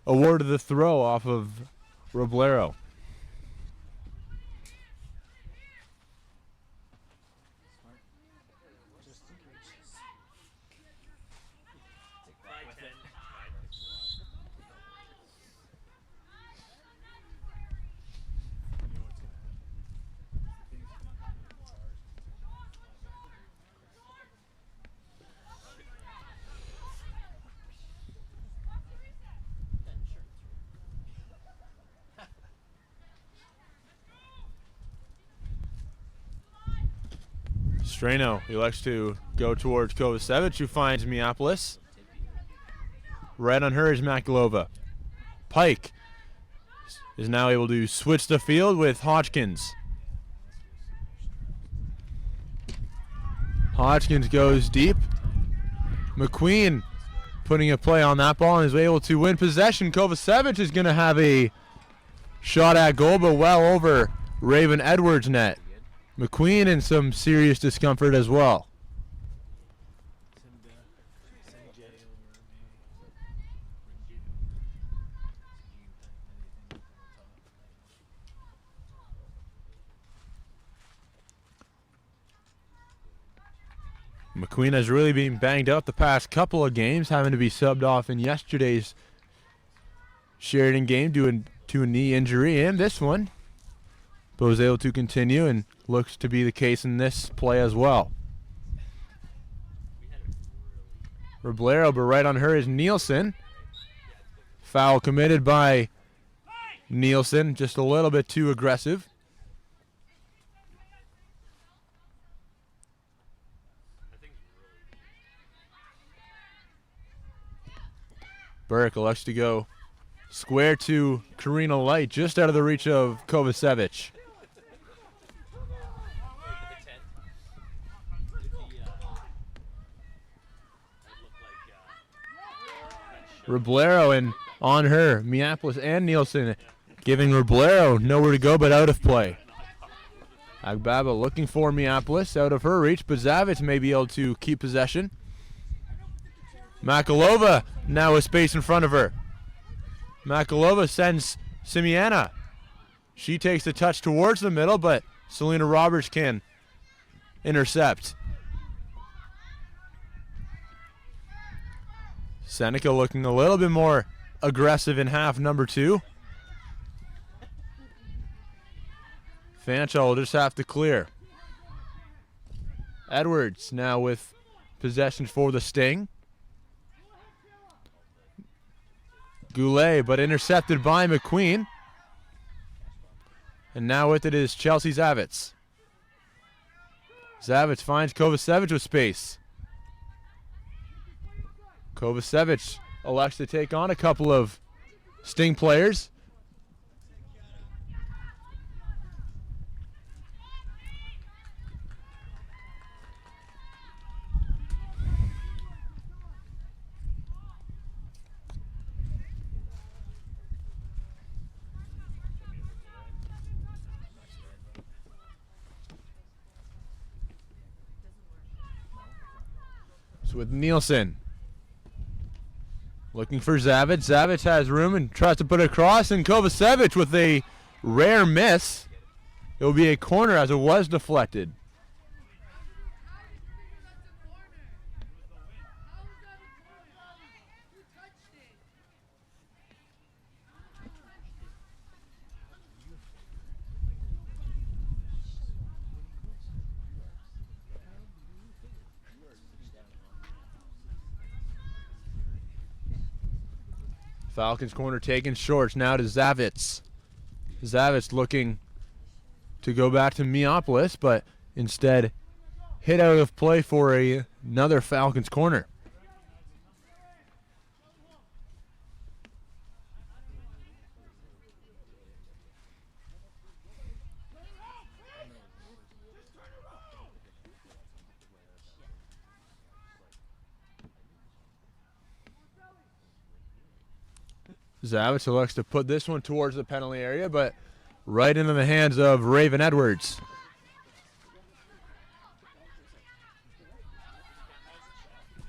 awarded the throw off of Roblero. Strano elects to go towards Kovacevic, who finds Minneapolis. Right on her is Makalova. Pike is now able to switch the field with Hodgkins. Hodgkins goes deep. McQueen putting a play on that ball and is able to win possession. Kovacevic is going to have a shot at goal, but well over Raven Edwards' net. McQueen in some serious discomfort as well. McQueen has really been banged up the past couple of games, having to be subbed off in yesterday's Sheridan game due to a knee injury, and this one, but was able to continue, and looks to be the case in this play as well. Roblero, but right on her is Nielsen. Foul committed by Nielsen, just a little bit too aggressive. Burke elects to go square to Karina Light, just out of the reach of Kovacevic. Roblero, and on her, Minneapolis and Nielsen, giving Roblero nowhere to go but out of play. Agbaba looking for Minneapolis, out of her reach, but Zavitz may be able to keep possession. Makalova now with space in front of her. Makalova sends Simiana. She takes the touch towards the middle, but Selena Roberts can intercept. Seneca looking a little bit more aggressive in half number 2. Fanshawe will just have to clear. Edwards now with possession for the Sting. Goulet, but intercepted by McQueen. And now with it is Chelsea Zavitz. Zavitz finds Kovacevic with space. Kovacevic elects to take on a couple of Sting players. So with Nielsen looking for Zavitz. Zavitz has room and tries to put it across, and Kovacevic with a rare miss. It will be a corner as it was deflected. Falcons corner taken short. Now to Zavitz. Zavitz looking to go back to Meopolis, but instead hit out of play for another Falcons corner. Zavitz elects to put this one towards the penalty area, but right into the hands of Raven Edwards.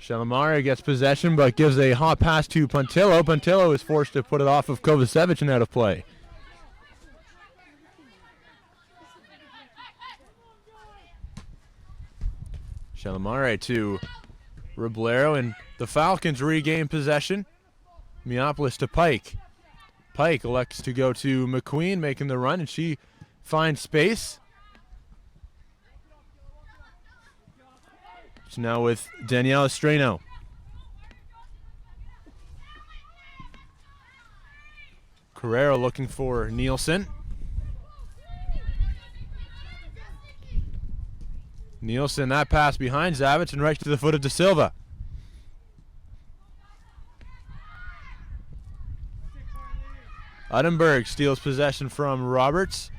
Shalimari gets possession, but gives a hot pass to Puntillo. Puntillo is forced to put it off of Kovacevic and out of play. Shalimari to Roblero, and the Falcons regain possession. Meopolis to Pike. Pike elects to go to McQueen, making the run, and she finds space. So now with Danielle Estreno. Carrero looking for Nielsen. Nielsen, that pass behind Zavitz and right to the foot of De Silva. Uddenberg steals possession from Roberts.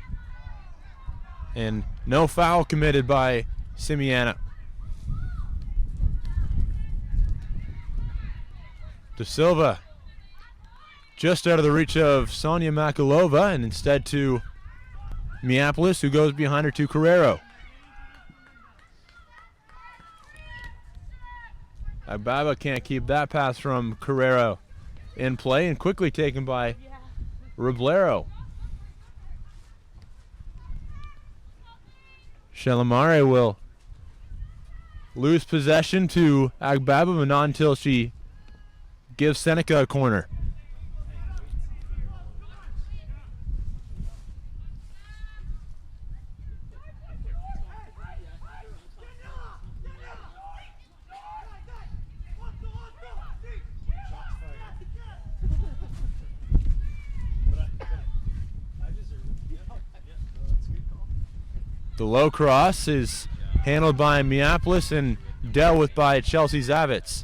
And no foul committed by Simiana. De Silva just out of the reach of Sonia Makalova, and instead to Meopolis, who goes behind her to Carrero. Agbaba can't keep that pass from Carrero in play, and quickly taken by Roblero. Shalimari will lose possession to Agbaba, but not until she gives Seneca a corner. The low cross is handled by Meopolis and dealt with by Chelsea Zavitz.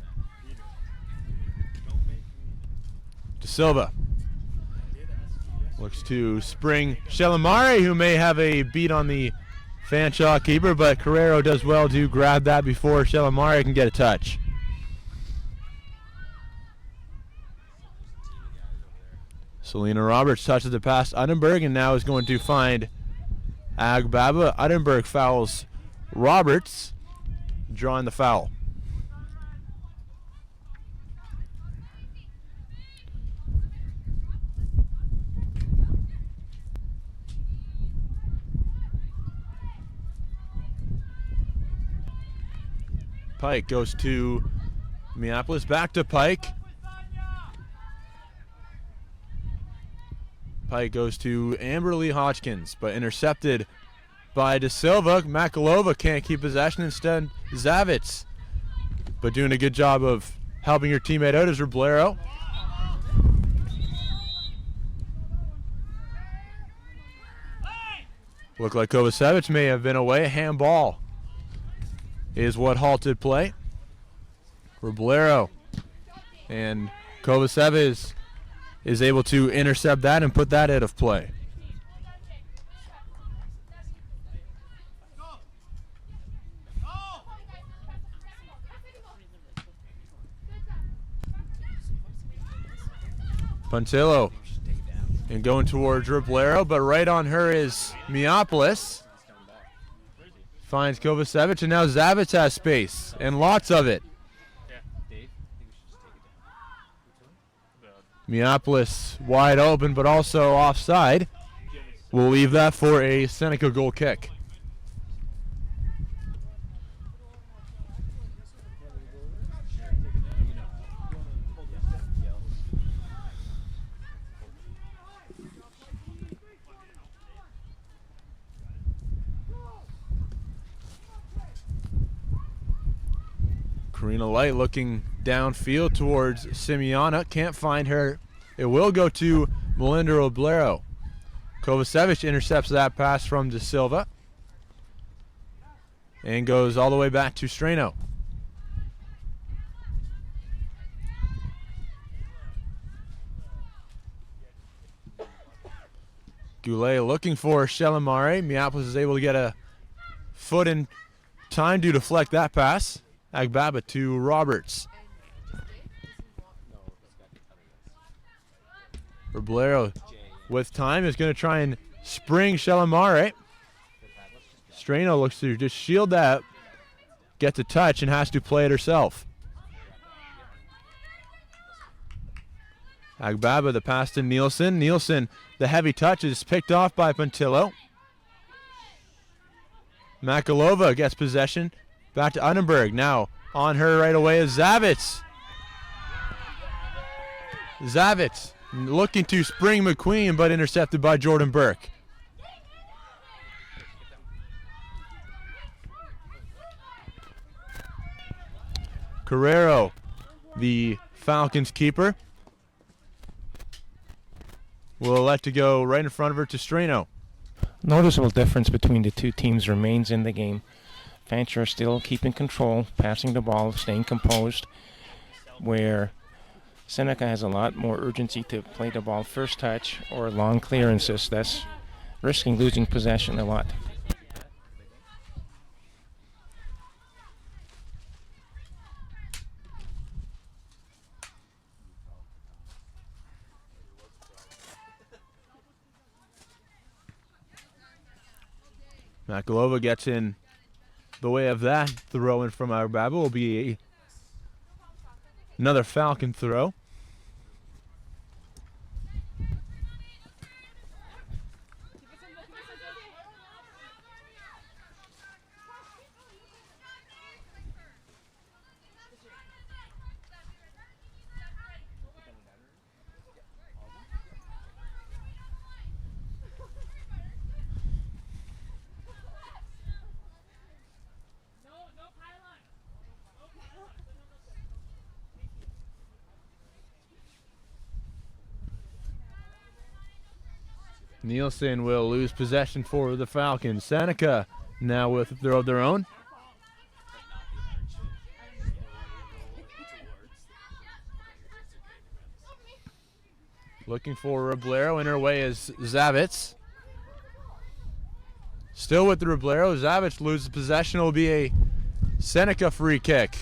De Silva looks to spring Shalimari, who may have a beat on the Fanshawe keeper, but Carrero does well to grab that before Shalimari can get a touch. Selena Roberts touches it past Uddenberg and now is going to find Agbaba. Uddenberg fouls Roberts, drawing the foul. Pike goes to Meopolis, back to Pike. Pike goes to Amberly Hodgkins, but intercepted by De Silva. Makalova can't keep possession. Instead, Zavitz but doing a good job of helping her teammate out is Roblero. Looked like Kovacevic may have been away. A handball is what halted play. Roblero and Kovacevic is able to intercept that and put that out of play. Pontillo and going towards Roblero, but right on her is Miapolis. Finds Kovacevic, and now Zavitz has space, and lots of it. Miapolis wide open, but also offside. We'll leave that for a Seneca goal kick. Karina Light looking downfield towards Simeona. Can't find her. It will go to Melinda Roblero. Kovacevic intercepts that pass from De Silva and goes all the way back to Strano. Goulet looking for Shelamare. Miapolis is able to get a foot in time to deflect that pass. Agbaba to Roberts. Roblero with time is going to try and spring Shelamare. Strano looks to just shield that, gets a touch, and has to play it herself. Agbaba the pass to Nielsen. Nielsen, the heavy touch is picked off by Pontillo. Makalova gets possession. Back to Unenberg. Now on her right away is Zavitz. Zavitz looking to spring McQueen, but intercepted by Jordan Burke. Carrero, the Falcons keeper, will elect to go right in front of her to Strano. Noticeable difference between the two teams remains in the game. Fanshawe still keeping control, passing the ball, staying composed, where Seneca has a lot more urgency to play the ball first touch or long clearances. That's risking losing possession a lot. Makalova gets in the way of that throw in from Agbaba. Will be another Falcon throw. Nielsen will lose possession for the Falcons. Seneca now with a throw of their own. Looking for Roblero. In her way is Zavitz. Still with the Roblero. Zavitz loses possession. It will be a Seneca free kick.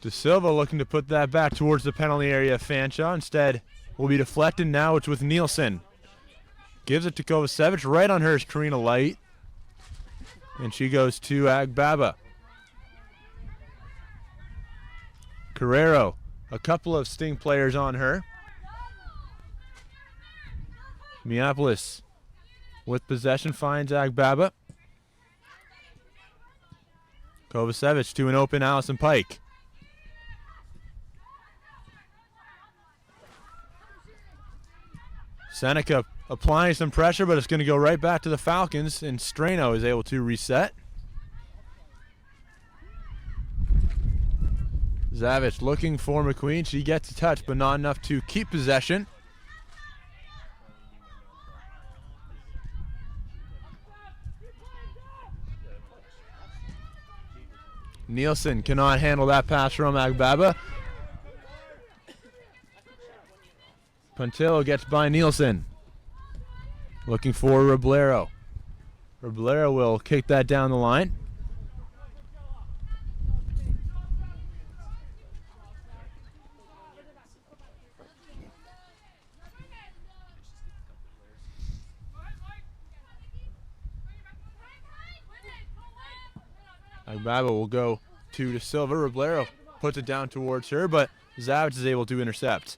De Silva looking to put that back towards the penalty area of Fanshawe. Instead, will be deflected now. It's with Nielsen. Gives it to Kovacevic. Right on her is Karina Light. And she goes to Agbaba. Carrero, a couple of Sting players on her. Minneapolis with possession finds Agbaba. Kovacevic to an open Allison Pike. Seneca applying some pressure, but it's going to go right back to the Falcons, and Strano is able to reset. Zavic looking for McQueen. She gets a touch, but not enough to keep possession. Nielsen cannot handle that pass from Agbaba. Pontillo gets by Nielsen. Looking for Roblero. Roblero will kick that down the line. Agbaba will go to De Silva. Roblero puts it down towards her, but Zavic is able to intercept.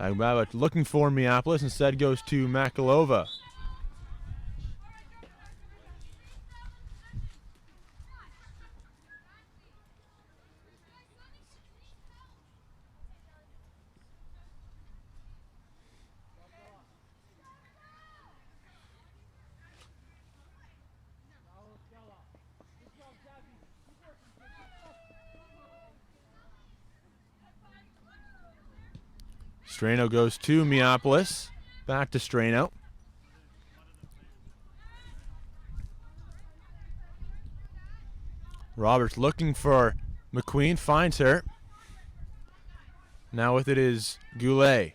Agbaba looking for Minneapolis, instead goes to Makalova. Strano goes to Minneapolis. Back to Strano. Roberts looking for McQueen, finds her. Now with it is Goulet.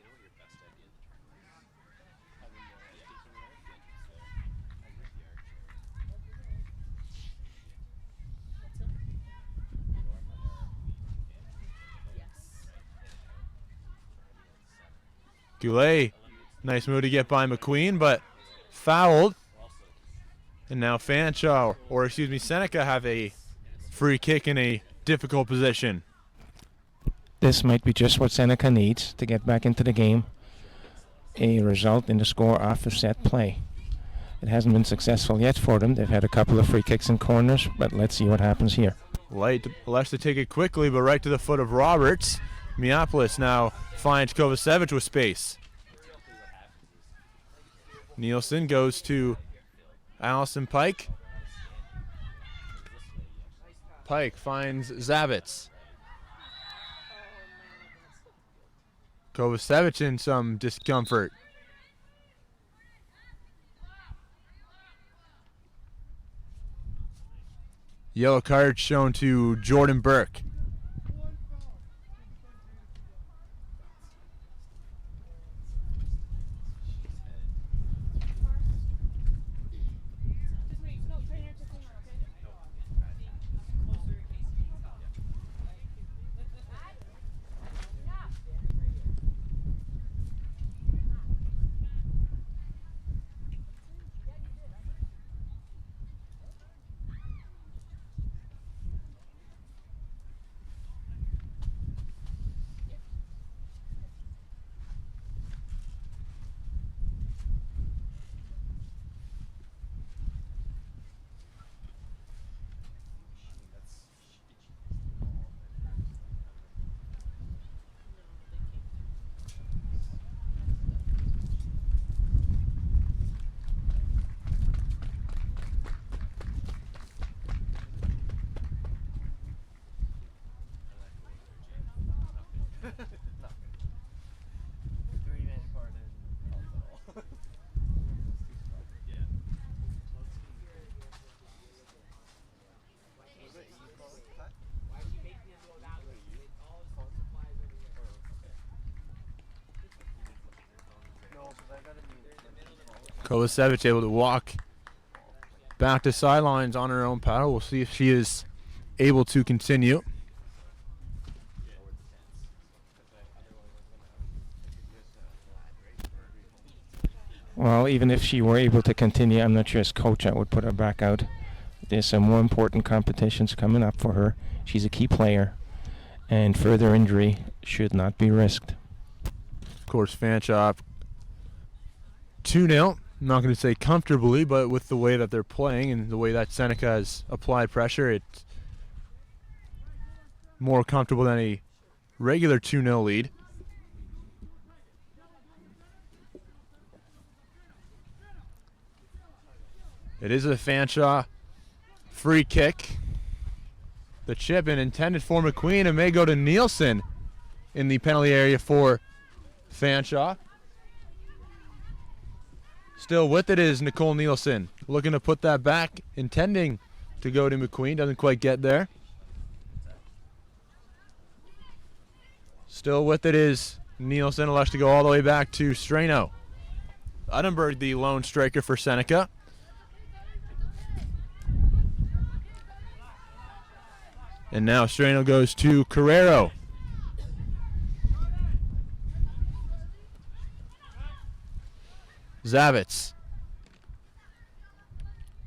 Goulet, nice move to get by McQueen, but fouled. And now Fanshawe, or excuse me, Seneca have a free kick in a difficult position. This might be just what Seneca needs to get back into the game. A result in the score off of set play. It hasn't been successful yet for them. They've had a couple of free kicks in corners, but let's see what happens here. Left to take it quickly, but right to the foot of Roberts. Minneapolis now finds Kovacevic with space. Nielsen goes to Allison Pike. Pike finds Zavitz. Kovacevic in some discomfort. Yellow card shown to Jordan Burke. Kovacevic able to walk back to sidelines on her own paddle. We'll see if she is able to continue. Well, even if she were able to continue, I'm not sure as coach I would put her back out. There's some more important competitions coming up for her. She's a key player, and further injury should not be risked. Of course, Fanshawe 2-0. I'm not going to say comfortably, but with the way that they're playing and the way that Seneca has applied pressure, it's more comfortable than a regular 2-0 lead. It is a Fanshawe free kick. The chip in intended for McQueen and may go to Nielsen in the penalty area for Fanshawe. Still with it is Nicole Nielsen, looking to put that back, intending to go to McQueen, doesn't quite get there. Still with it is Nielsen, elects to go all the way back to Strano. Uddenberg, the lone striker for Seneca. And now Strano goes to Carrero. Zavitz.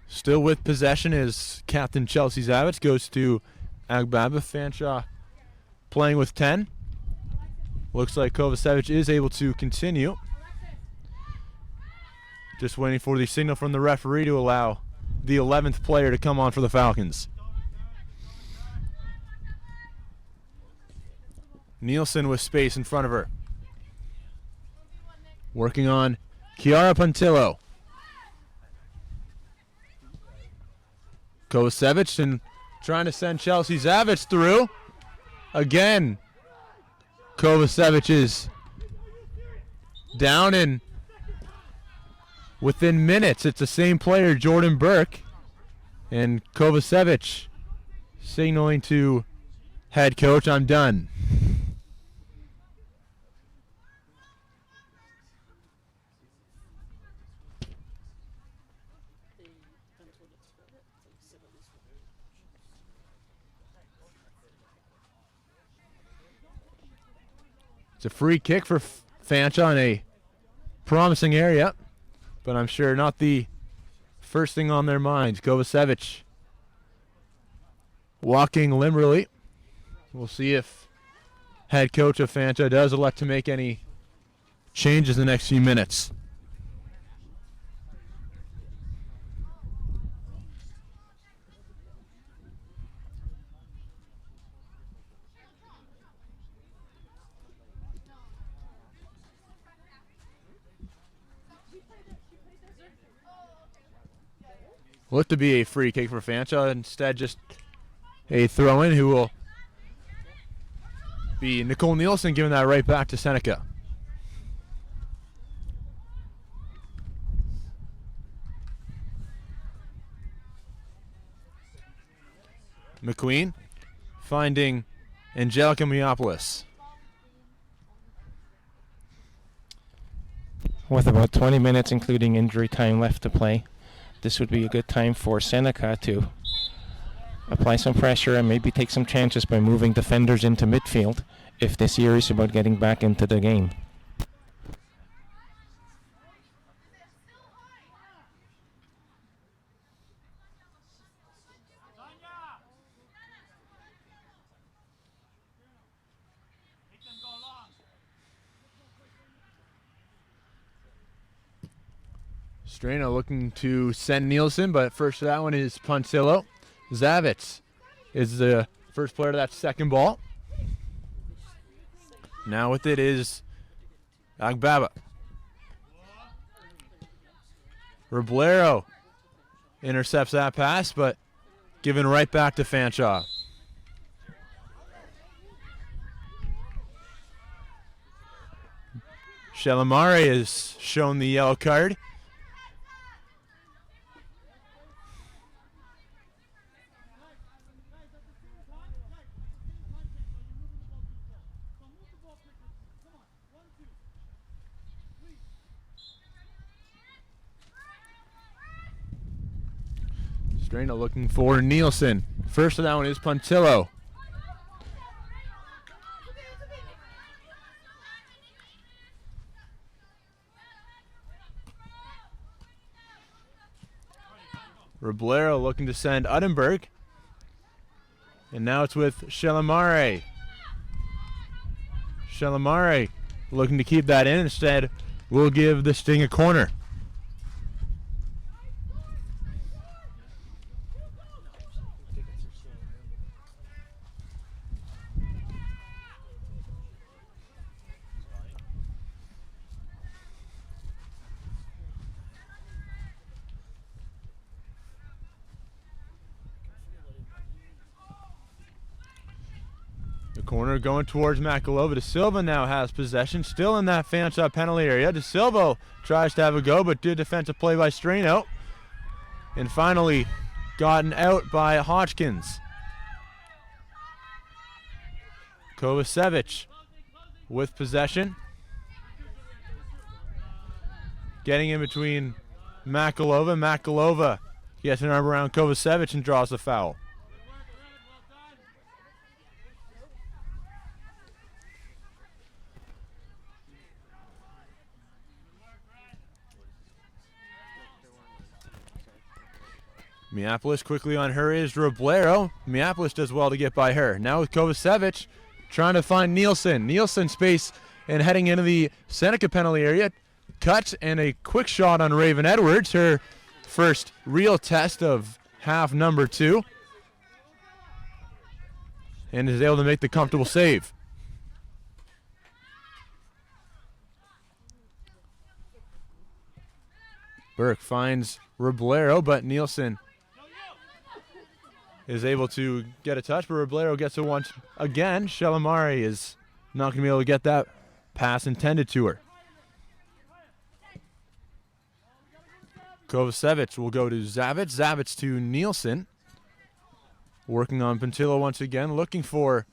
Still with possession is Captain Chelsea Zavitz. Goes to Agbaba. Fanshawe playing with 10. Looks like Kovacevic is able to continue. Just waiting for the signal from the referee to allow the 11th player to come on for the Falcons. Nielsen with space in front of her. Working on Chiara Puntillo. Kovacevic and trying to send Chelsea Zavitz through. Again, Kovacevic is down, and within minutes it's the same player, Jordan Burke, and Kovacevic signaling to head coach, I'm done. It's a free kick for Fanshawe in a promising area, but I'm sure not the first thing on their minds. Kovacevic walking liberally. We'll see if head coach of Fanshawe does elect to make any changes in the next few minutes. Looked to be a free kick for Fanshawe, instead just a throw-in, who will be Nicole Nielsen giving that right back to Seneca. McQueen finding Angelica Miopoulos. With about 20 minutes, including injury time, left to play, this would be a good time for Seneca to apply some pressure and maybe take some chances by moving defenders into midfield if they're serious about getting back into the game. Strano looking to send Nielsen, but first to that one is Puntillo. Zavitz is the first player to that second ball. Now with it is Agbaba. Roblero intercepts that pass, but given right back to Fanshawe. Shalimare is shown the yellow card. Strano looking for Nielsen. First of that one is Puntillo. Roblero looking to send Uddenberg. And now it's with Shelamare. Shelamare looking to keep that in. Instead, we'll give the Sting a corner. The corner going towards Makalova. De Silva now has possession, still in that Fanshawe penalty area. De Silva tries to have a go, but good defensive play by Strano. And finally gotten out by Hodgkins. Kovacevic with possession. Getting in between Makalova. Makalova gets an arm around Kovacevic and draws the foul. Minneapolis quickly on her is Roblero. Minneapolis does well to get by her. Now with Kovacevic trying to find Nielsen. Nielsen space and heading into the Seneca penalty area. Cut and a quick shot on Raven Edwards. Her first real test of half number 2. And is able to make the comfortable save. Burke finds Roblero, but Nielsen is able to get a touch, but Roblero gets it once again. Shelamare is not going to be able to get that pass intended to her. Kovacevic will go to Zavitz. Zavitz to Nielsen. Working on Puntillo once again, looking for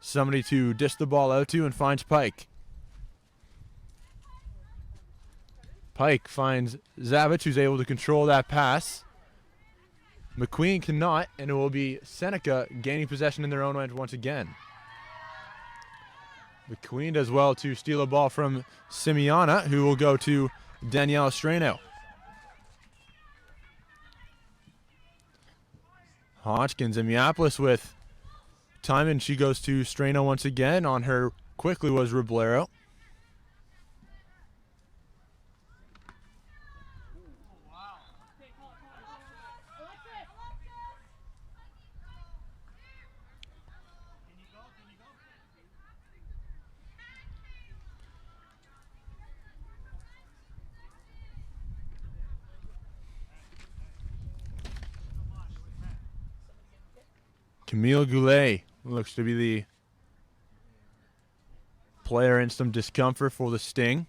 somebody to dish the ball out to, and finds Pike. Pike finds Zavitz, who's able to control that pass. McQueen cannot, and it will be Seneca gaining possession in their own end once again. McQueen does well to steal a ball from Simiana, who will go to Danielle Strano. Hodgkins and Minneapolis with time, and she goes to Strano once again. On her quickly was Roblero. Camille Goulet looks to be the player in some discomfort for the Sting.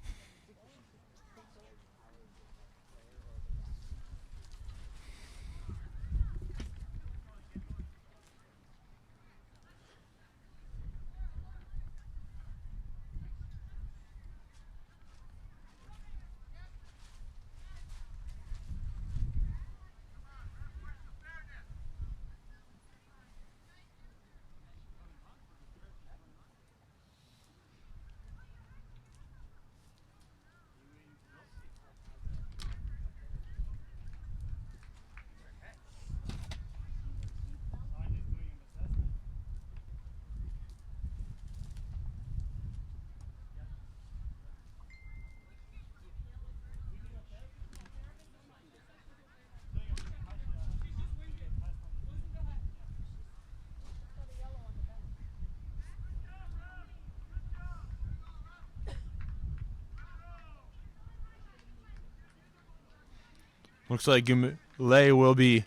Looks like Goulet will be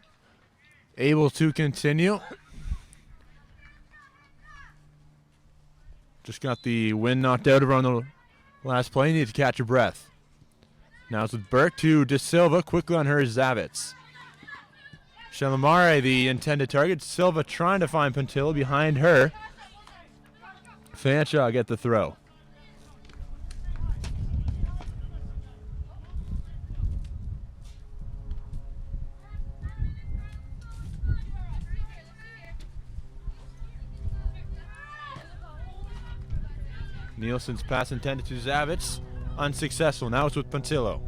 able to continue. Just got the wind knocked out of her on the last play. Need to catch your breath. Now it's with Burke to De Silva. Quickly on her is Zavitz. Shelamare, the intended target. Silva trying to find Puntillo behind her. Fanshawe get the throw. Nielsen's pass intended to Zavitz. Unsuccessful. Now it's with Pontillo.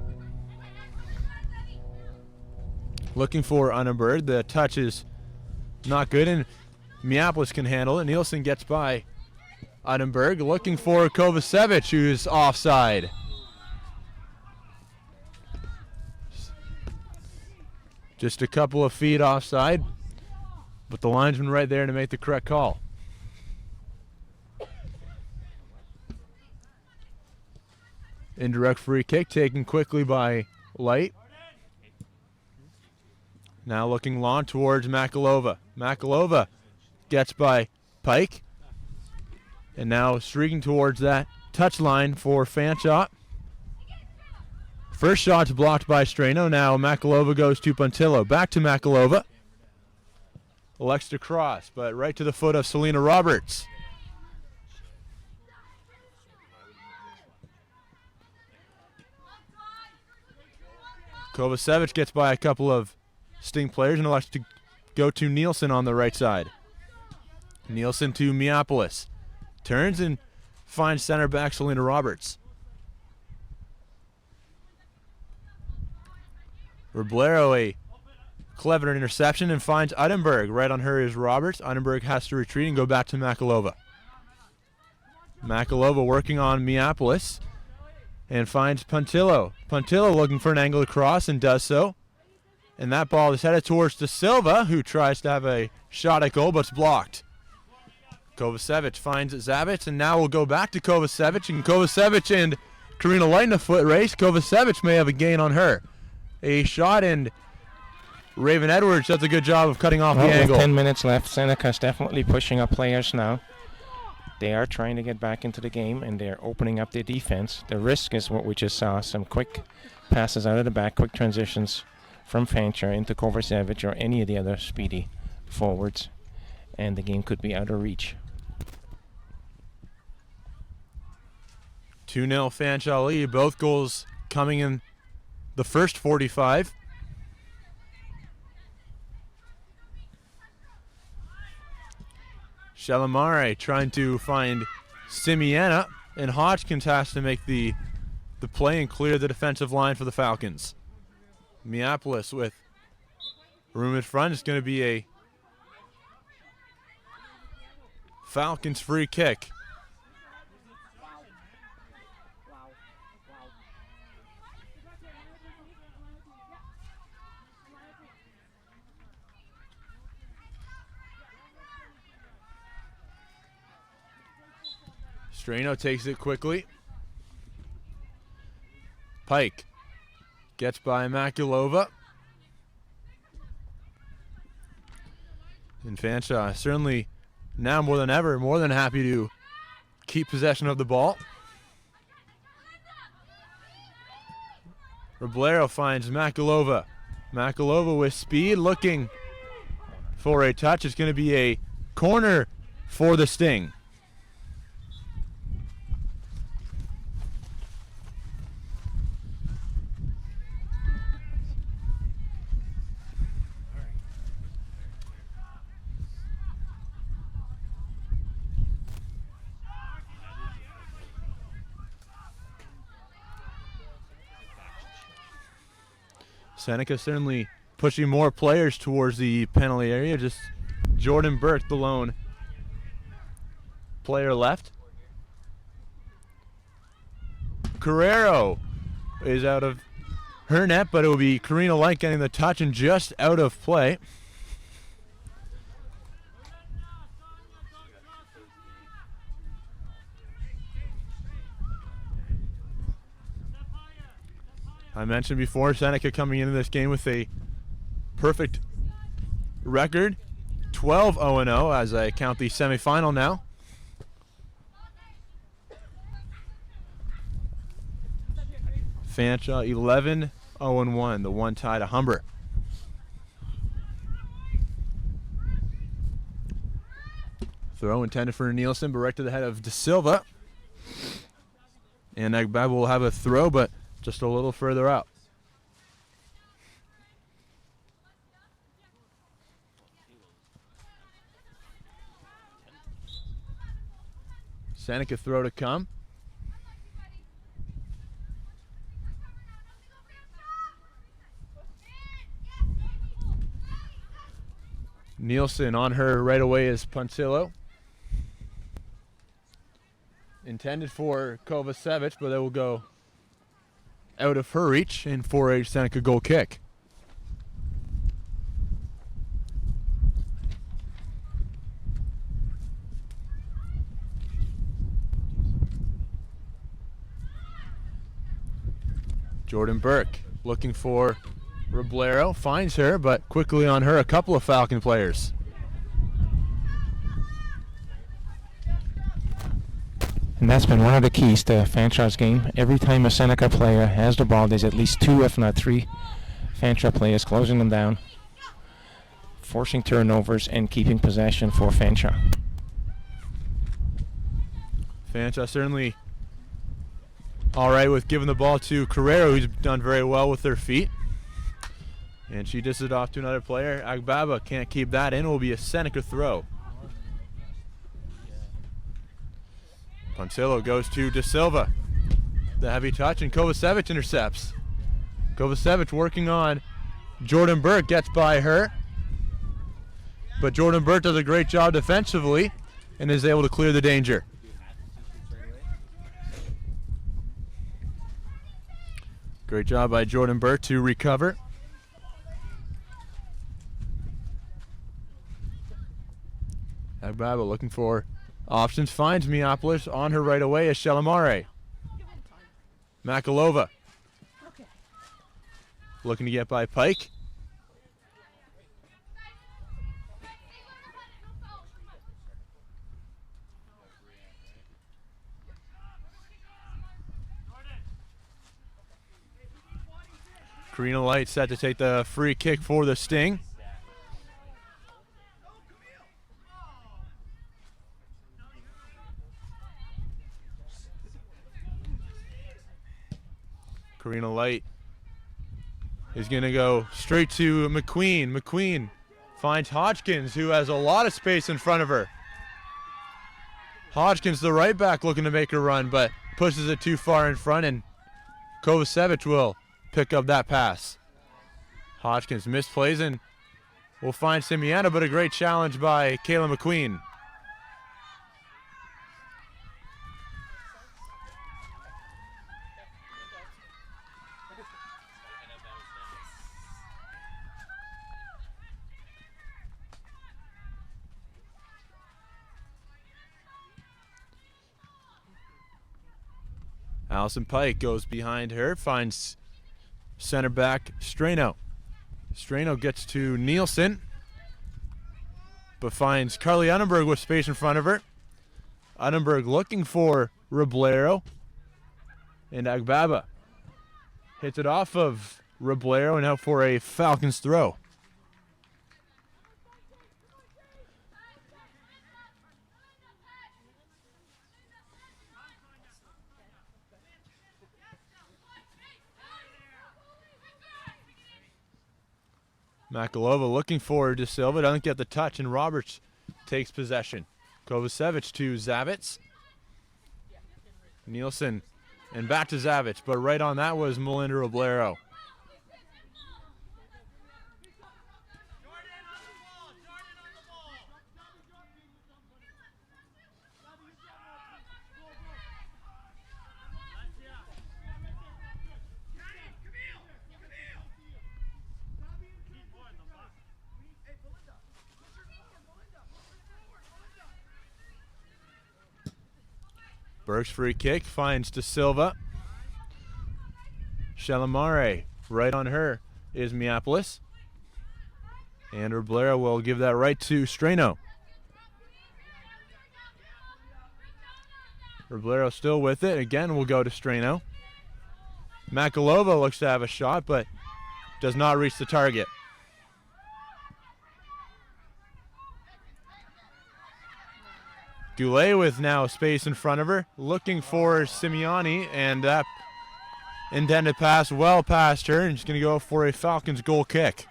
Looking for Unenberg. The touch is not good, and Minneapolis can handle it. Nielsen gets by Unenberg. Looking for Kovacevic, who's offside. Just a couple of feet offside, but the linesman right there to make the correct call. Indirect free kick taken quickly by Light. Now looking long towards Makalova. Makalova gets by Pike. And now streaking towards that touch line for Fanshawe. First shot's blocked by Strano. Now Makalova goes to Pontillo. Back to Makalova. Elects to cross, but right to the foot of Selena Roberts. Kovacevic gets by a couple of Sting players and elects to go to Nielsen on the right side. Nielsen to Minneapolis. Turns and finds center back Selena Roberts. Roblero, a clever interception, and finds Unenberg. Right on her is Roberts. Unenberg has to retreat and go back to Makalova. Makalova working on Minneapolis and finds Pontillo. Pontillo looking for an angle across and does so. And that ball is headed towards De Silva, who tries to have a shot at goal, but it's blocked. Kovacevic finds Zavitz, and now we'll go back to Kovacevic. And Kovacevic and Karina Light in a foot race. Kovacevic may have a gain on her. A shot, and Raven Edwards does a good job of cutting off the angle. With 10 minutes left, Seneca's definitely pushing up players now. They are trying to get back into the game, and they're opening up their defense. The risk is what we just saw, some quick passes out of the back, quick transitions from Fanshawe into Kovacevic or any of the other speedy forwards, and the game could be out of reach. 2-0 Fanshawe lead, both goals coming in the first 45. Shalimare trying to find Simiana, and Hodgkins has to make the play and clear the defensive line for the Falcons. Minneapolis with room in front. It's going to be a Falcons free kick. Strano takes it quickly. Pike gets by Makulova. And Fanshawe certainly now more than ever, more than happy to keep possession of the ball. Roblero finds Makulova. Makulova with speed, looking for a touch. It's going to be a corner for the Sting. Seneca certainly pushing more players towards the penalty area. Just Jordan Burke, the lone player left. Carrero is out of her net, but it will be Karina Light getting the touch and just out of play. I mentioned before, Seneca coming into this game with a perfect record, 12-0-0 as I count the semifinal now. Fanshawe 11-0-1, the one tie to Humber. Throw intended for Nielsen, but right to the head of De Silva. And Agbaba will have a throw, but just a little further out. Seneca throw to come. Nielsen on her right away is Puntillo. Intended for Kovacevic, but it will go out of her reach and for a Seneca goal kick. Jordan Burke looking for Roblero, finds her, but quickly on her a couple of Falcon players. And that's been one of the keys to Fanshawe's game. Every time a Seneca player has the ball, there's at least 2, if not 3, Fanshawe players closing them down, forcing turnovers, and keeping possession for Fanshawe. Fanshawe certainly all right with giving the ball to Carrero, who's done very well with their feet. And she dishes it off to another player. Agbaba can't keep that in. It will be a Seneca throw. Ponsillo goes to De Silva. The heavy touch, and Kovacevic intercepts. Kovacevic working on Jordan Burke, gets by her. But Jordan Burke does a great job defensively and is able to clear the danger. Great job by Jordan Burke to recover. Agbaba looking for options, finds Miapolis on her right away as Shalamare. Makalova looking to get by Pike. Karina Light set to take the free kick for the Sting. Karina Light is going to go straight to McQueen. McQueen finds Hodgkins, who has a lot of space in front of her. Hodgkins, the right back, looking to make a run, but pushes it too far in front, and Kovacevic will pick up that pass. Hodgkins misplays and will find Simiana, but a great challenge by Kayla McQueen. Allison Pike goes behind her, finds center back Strano. Strano gets to Nielsen, but finds Carly Unnenberg with space in front of her. Unnenberg looking for Roblero, and Agbaba hits it off of Roblero and out for a Falcons throw. Makalova looking for De Silva, doesn't get the touch, and Roberts takes possession. Kovacevic to Zavitz. Nielsen and back to Zavitz, but right on that was Melinda Roblero. Burke's free kick finds De Silva. Shalamare right on her is Miapolis. And Roblero will give that right to Strano. Roblero still with it. Again, will go to Strano. Makalova looks to have a shot, but does not reach the target. Goulet with now space in front of her, looking for Simeoni, and that intended pass well past her, and she's going to go for a Falcons goal kick.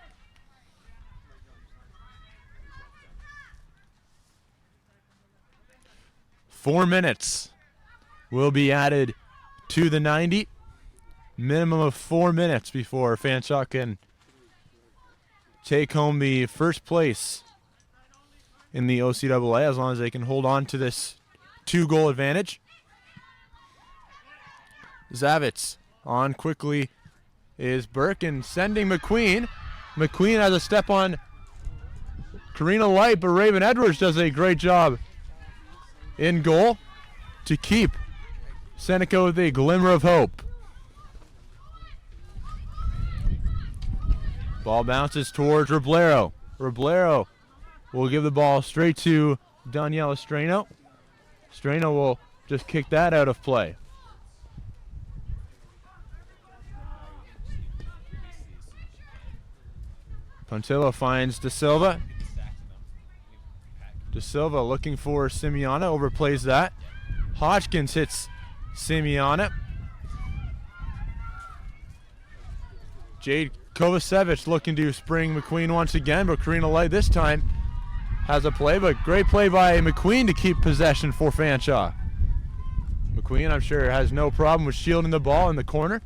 Four minutes will be added to the 90. Minimum of 4 minutes before Fanshawe can take home the first place in the OCAA as long as they can hold on to this 2-goal advantage. Zavitz on quickly is Burke and sending McQueen. McQueen has a step on Karina Light, but Raven Edwards does a great job in goal to keep Seneca with a glimmer of hope. Ball bounces towards Roblero. Roblero will give the ball straight to Daniela Strano. Strano will just kick that out of play. Pontillo finds De Silva. De Silva looking for Simeona, overplays that. Hodgkins hits Simeona. Jade Kovacevic looking to spring McQueen once again, but Karina Light this time has a play, but great play by McQueen to keep possession for Fanshawe. McQueen, I'm sure, has no problem with shielding the ball in the corner.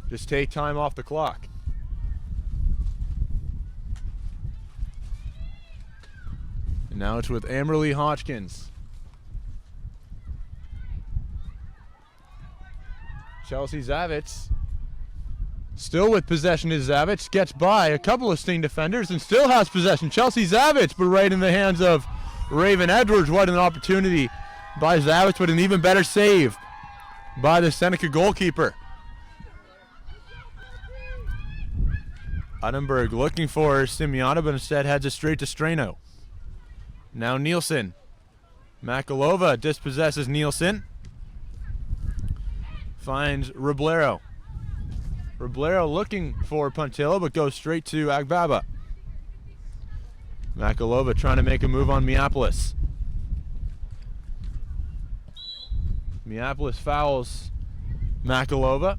Just take time off the clock. And now it's with Amberly Hodgkins. Chelsea Zavitz. Still with possession is Zavitz. Gets by a couple of Sting defenders and still has possession. Chelsea Zavitz, but right in the hands of Raven Edwards. What an opportunity by Zavitz, but an even better save by the Seneca goalkeeper. Udenberg looking for Simeona, but instead heads it straight to Strano. Now Nielsen. Makalova dispossesses Nielsen. Finds Roblero. Roblero looking for Pontillo, but goes straight to Agbaba. Makalova trying to make a move on Miapolis. Miapolis fouls Makalova.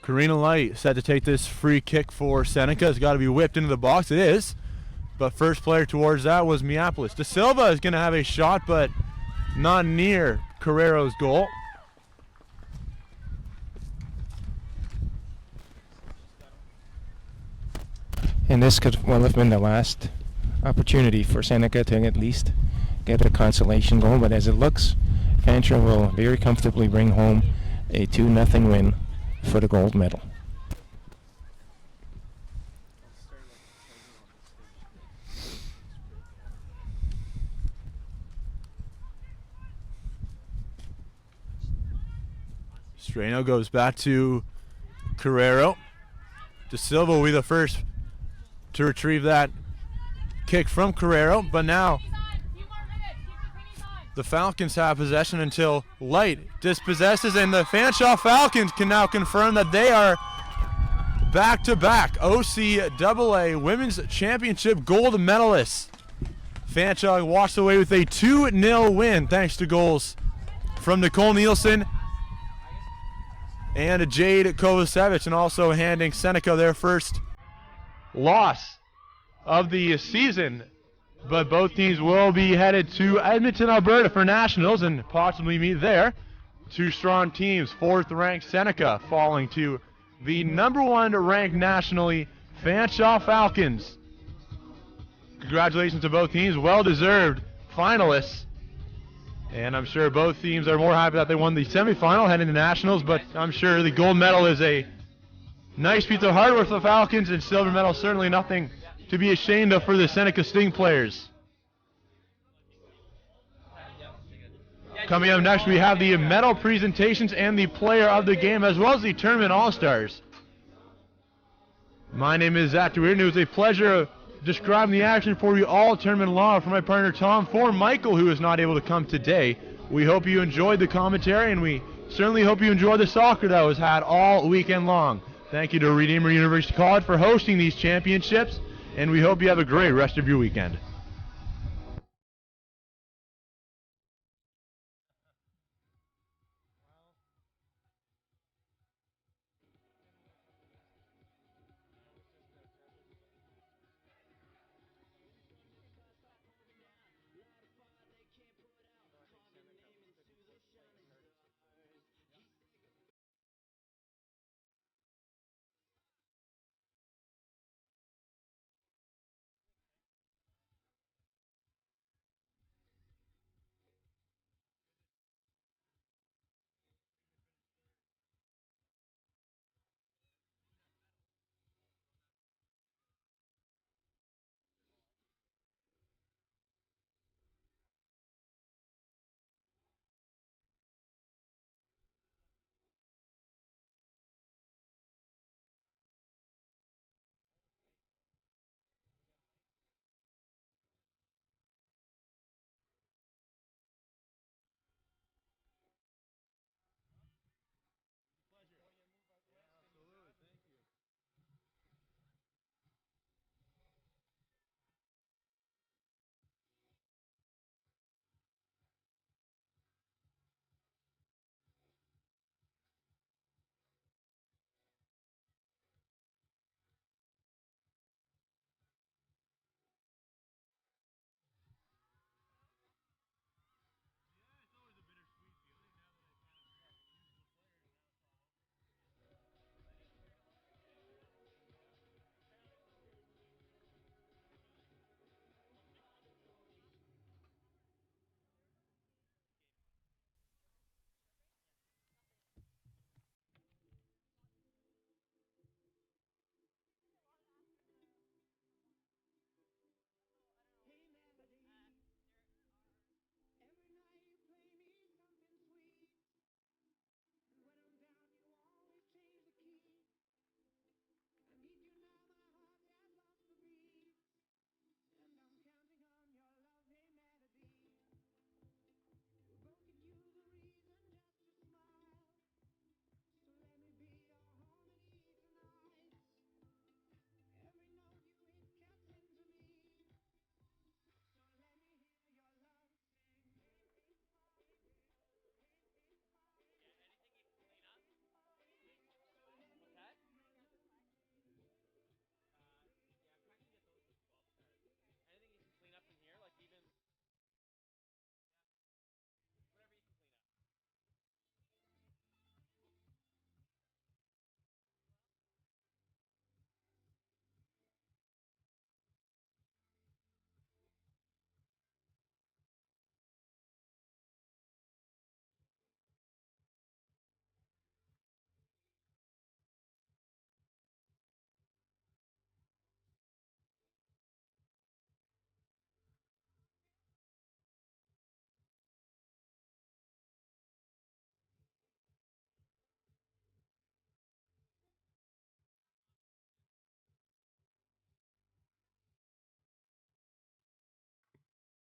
Karina Light set to take this free kick for Seneca. It's got to be whipped into the box. It is. But first player towards that was Miapolis. De Silva is going to have a shot, but not near Carrero's goal. And this could well have been the last opportunity for Seneca to at least get a consolation goal. But as it looks, Fanshawe will very comfortably bring home a 2-0 win for the gold medal. Strano goes back to Carrero. De Silva will be the first to retrieve that kick from Carrero, but now the Falcons have possession until Light dispossesses, and the Fanshawe Falcons can now confirm that they are back-to-back OCAA Women's Championship gold medalists. Fanshawe walks away with a 2-0 win thanks to goals from Nicole Nielsen and Jade Kovacevic, and also handing Seneca their first loss of the season. But both teams will be headed to Edmonton, Alberta for nationals and possibly meet there. Two strong teams, 4th ranked Seneca falling to the number 1 ranked nationally Fanshawe Falcons. Congratulations to both teams, well-deserved finalists. And I'm sure both teams are more happy that they won the semifinal heading to nationals, but I'm sure the gold medal is a nice piece of hard work for the Falcons, and silver medal certainly nothing to be ashamed of for the Seneca Sting players. Coming up next, we have the medal presentations and the player of the game, as well as the tournament all-stars. My name is Zach DeWeer, and it was a pleasure describing the action for you all tournament long. For my partner Tom, for Michael, who is not able to come today, we hope you enjoyed the commentary, and we Certainly hope you enjoyed the soccer that was had all weekend long. Thank you to Redeemer University College for hosting these championships, and we hope you have a great rest of your weekend.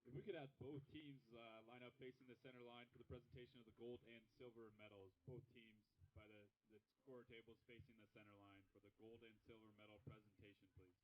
If we could have both teams line up facing the center line for the presentation of the gold and silver medals. Both teams by the score tables facing the center line for the gold and silver medal presentation, please.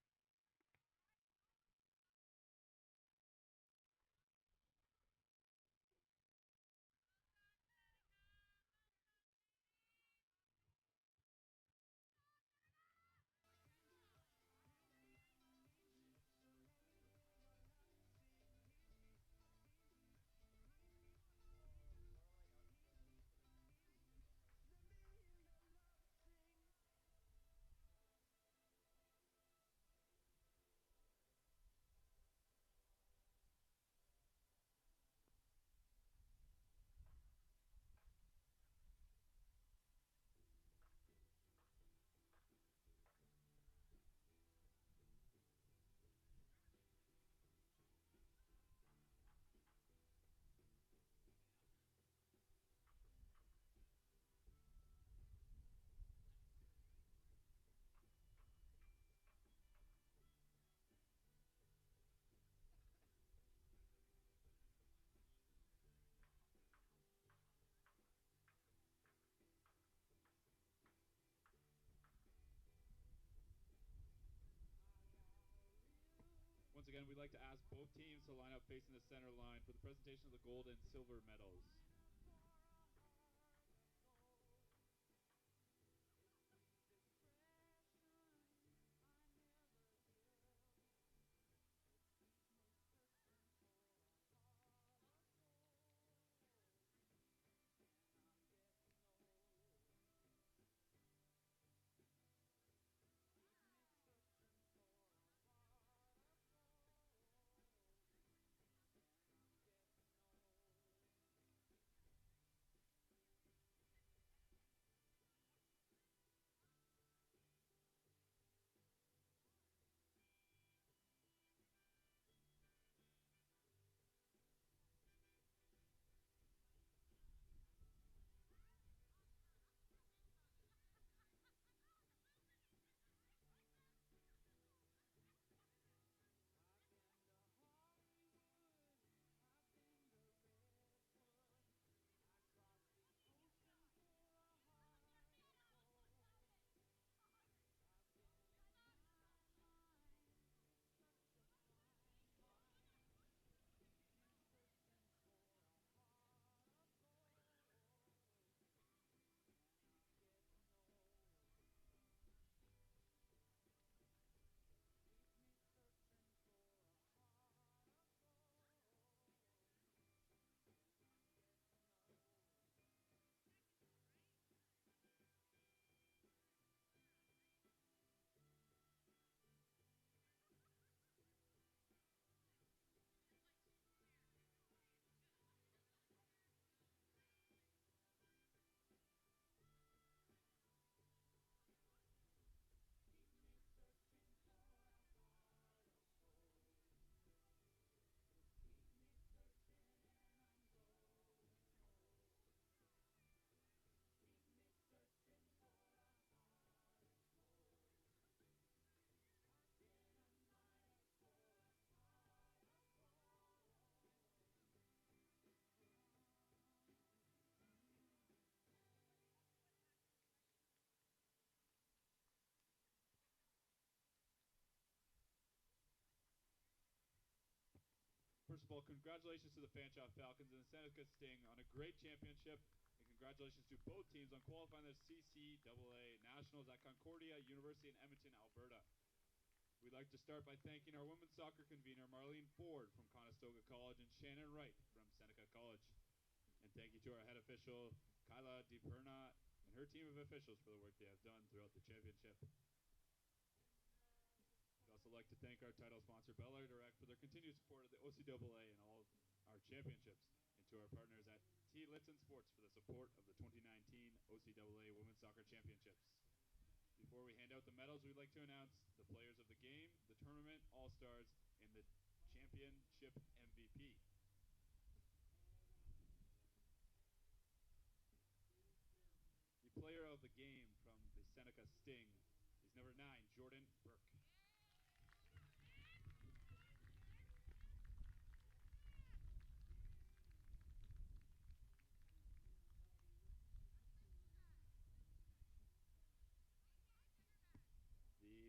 again, we'd like to ask both teams to line up facing the center line for the presentation of the gold and silver medals. First of all, congratulations to the Fanshawe Falcons and the Seneca Sting on a great championship, and congratulations to both teams on qualifying the CCAA Nationals at Concordia University in Edmonton, Alberta. We'd like to start by thanking our women's soccer convener, Marlene Ford from Conestoga College and Shannon Wright from Seneca College. And thank you to our head official, Kyla DiPerna, and her team of officials for the work they have done throughout the championship. We'd also like to thank our title sponsor, Bel Air Direct, for their continued support of the OCAA and all our championships, and to our partners at T. Litson Sports for the support of the 2019 OCAA Women's Soccer Championships. Before we hand out the medals, we'd like to announce the players of the game, the tournament all-stars, and the championship MVP. The player of the game from the Seneca Sting is number 9, Jordan Burke.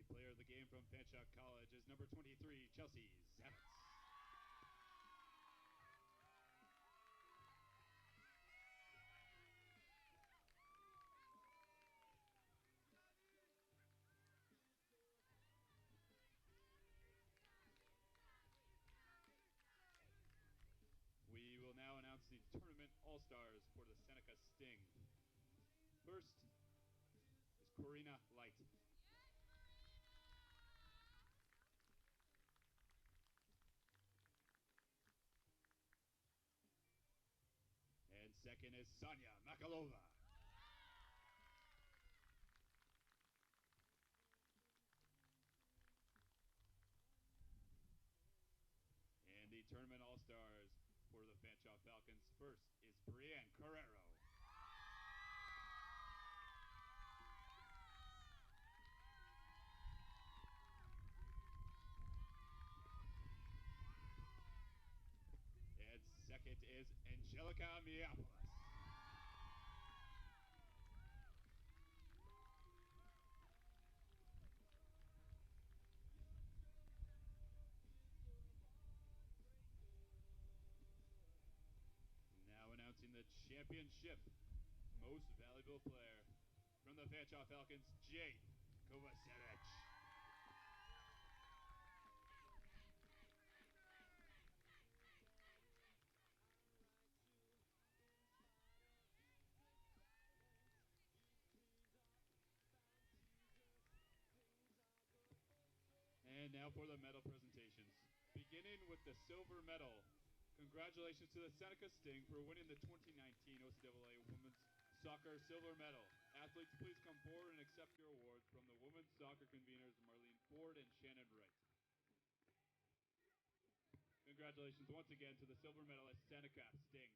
The player of the game from Fanshawe College is number 23, Chelsea Zavitz. We will now announce the tournament all-stars for the Seneca Sting. First is Corina Light. And second is Sonia Makalova. And the tournament all-stars for the Fanshawe Falcons. First is Brienne Carrero. And second is Angelica Miapolis. championship. Most valuable player from the Fanshawe Falcons, Jade Kovacevic. And now for the medal presentations. Beginning with the silver medal. Congratulations to the Seneca Sting for winning the 2019 OCAA Women's Soccer Silver Medal. Athletes, please come forward and accept your awards from the women's soccer conveners Marlene Ford and Shannon Wright. Congratulations once again to the silver medalist Seneca Sting.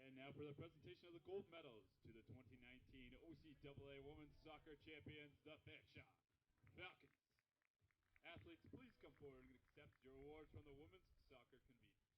And now for the presentation of the gold medals to the 2019 OCAA Women's Soccer Champions, the Fanshawe Falcons. Athletes, please come forward and accept your awards from the women's soccer conveners.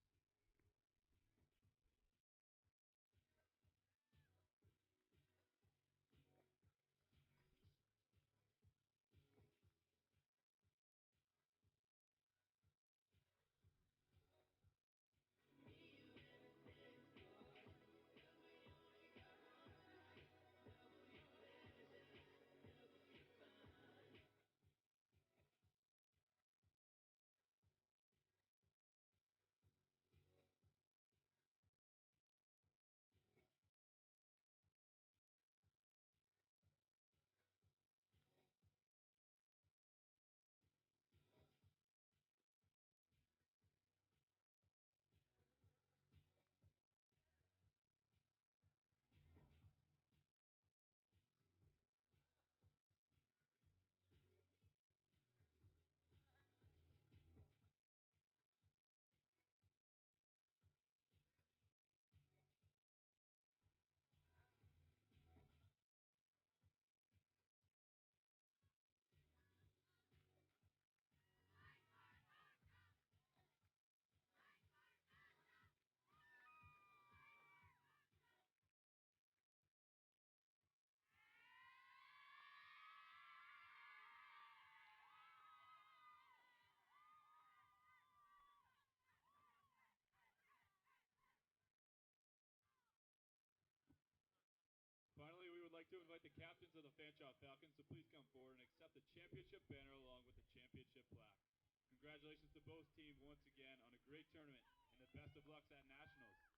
Finally, we would like to invite the captains of the Fanshawe Falcons to please come forward and accept the championship banner along with the championship plaque. Congratulations to both teams once again on a great tournament, and the best of luck at Nationals.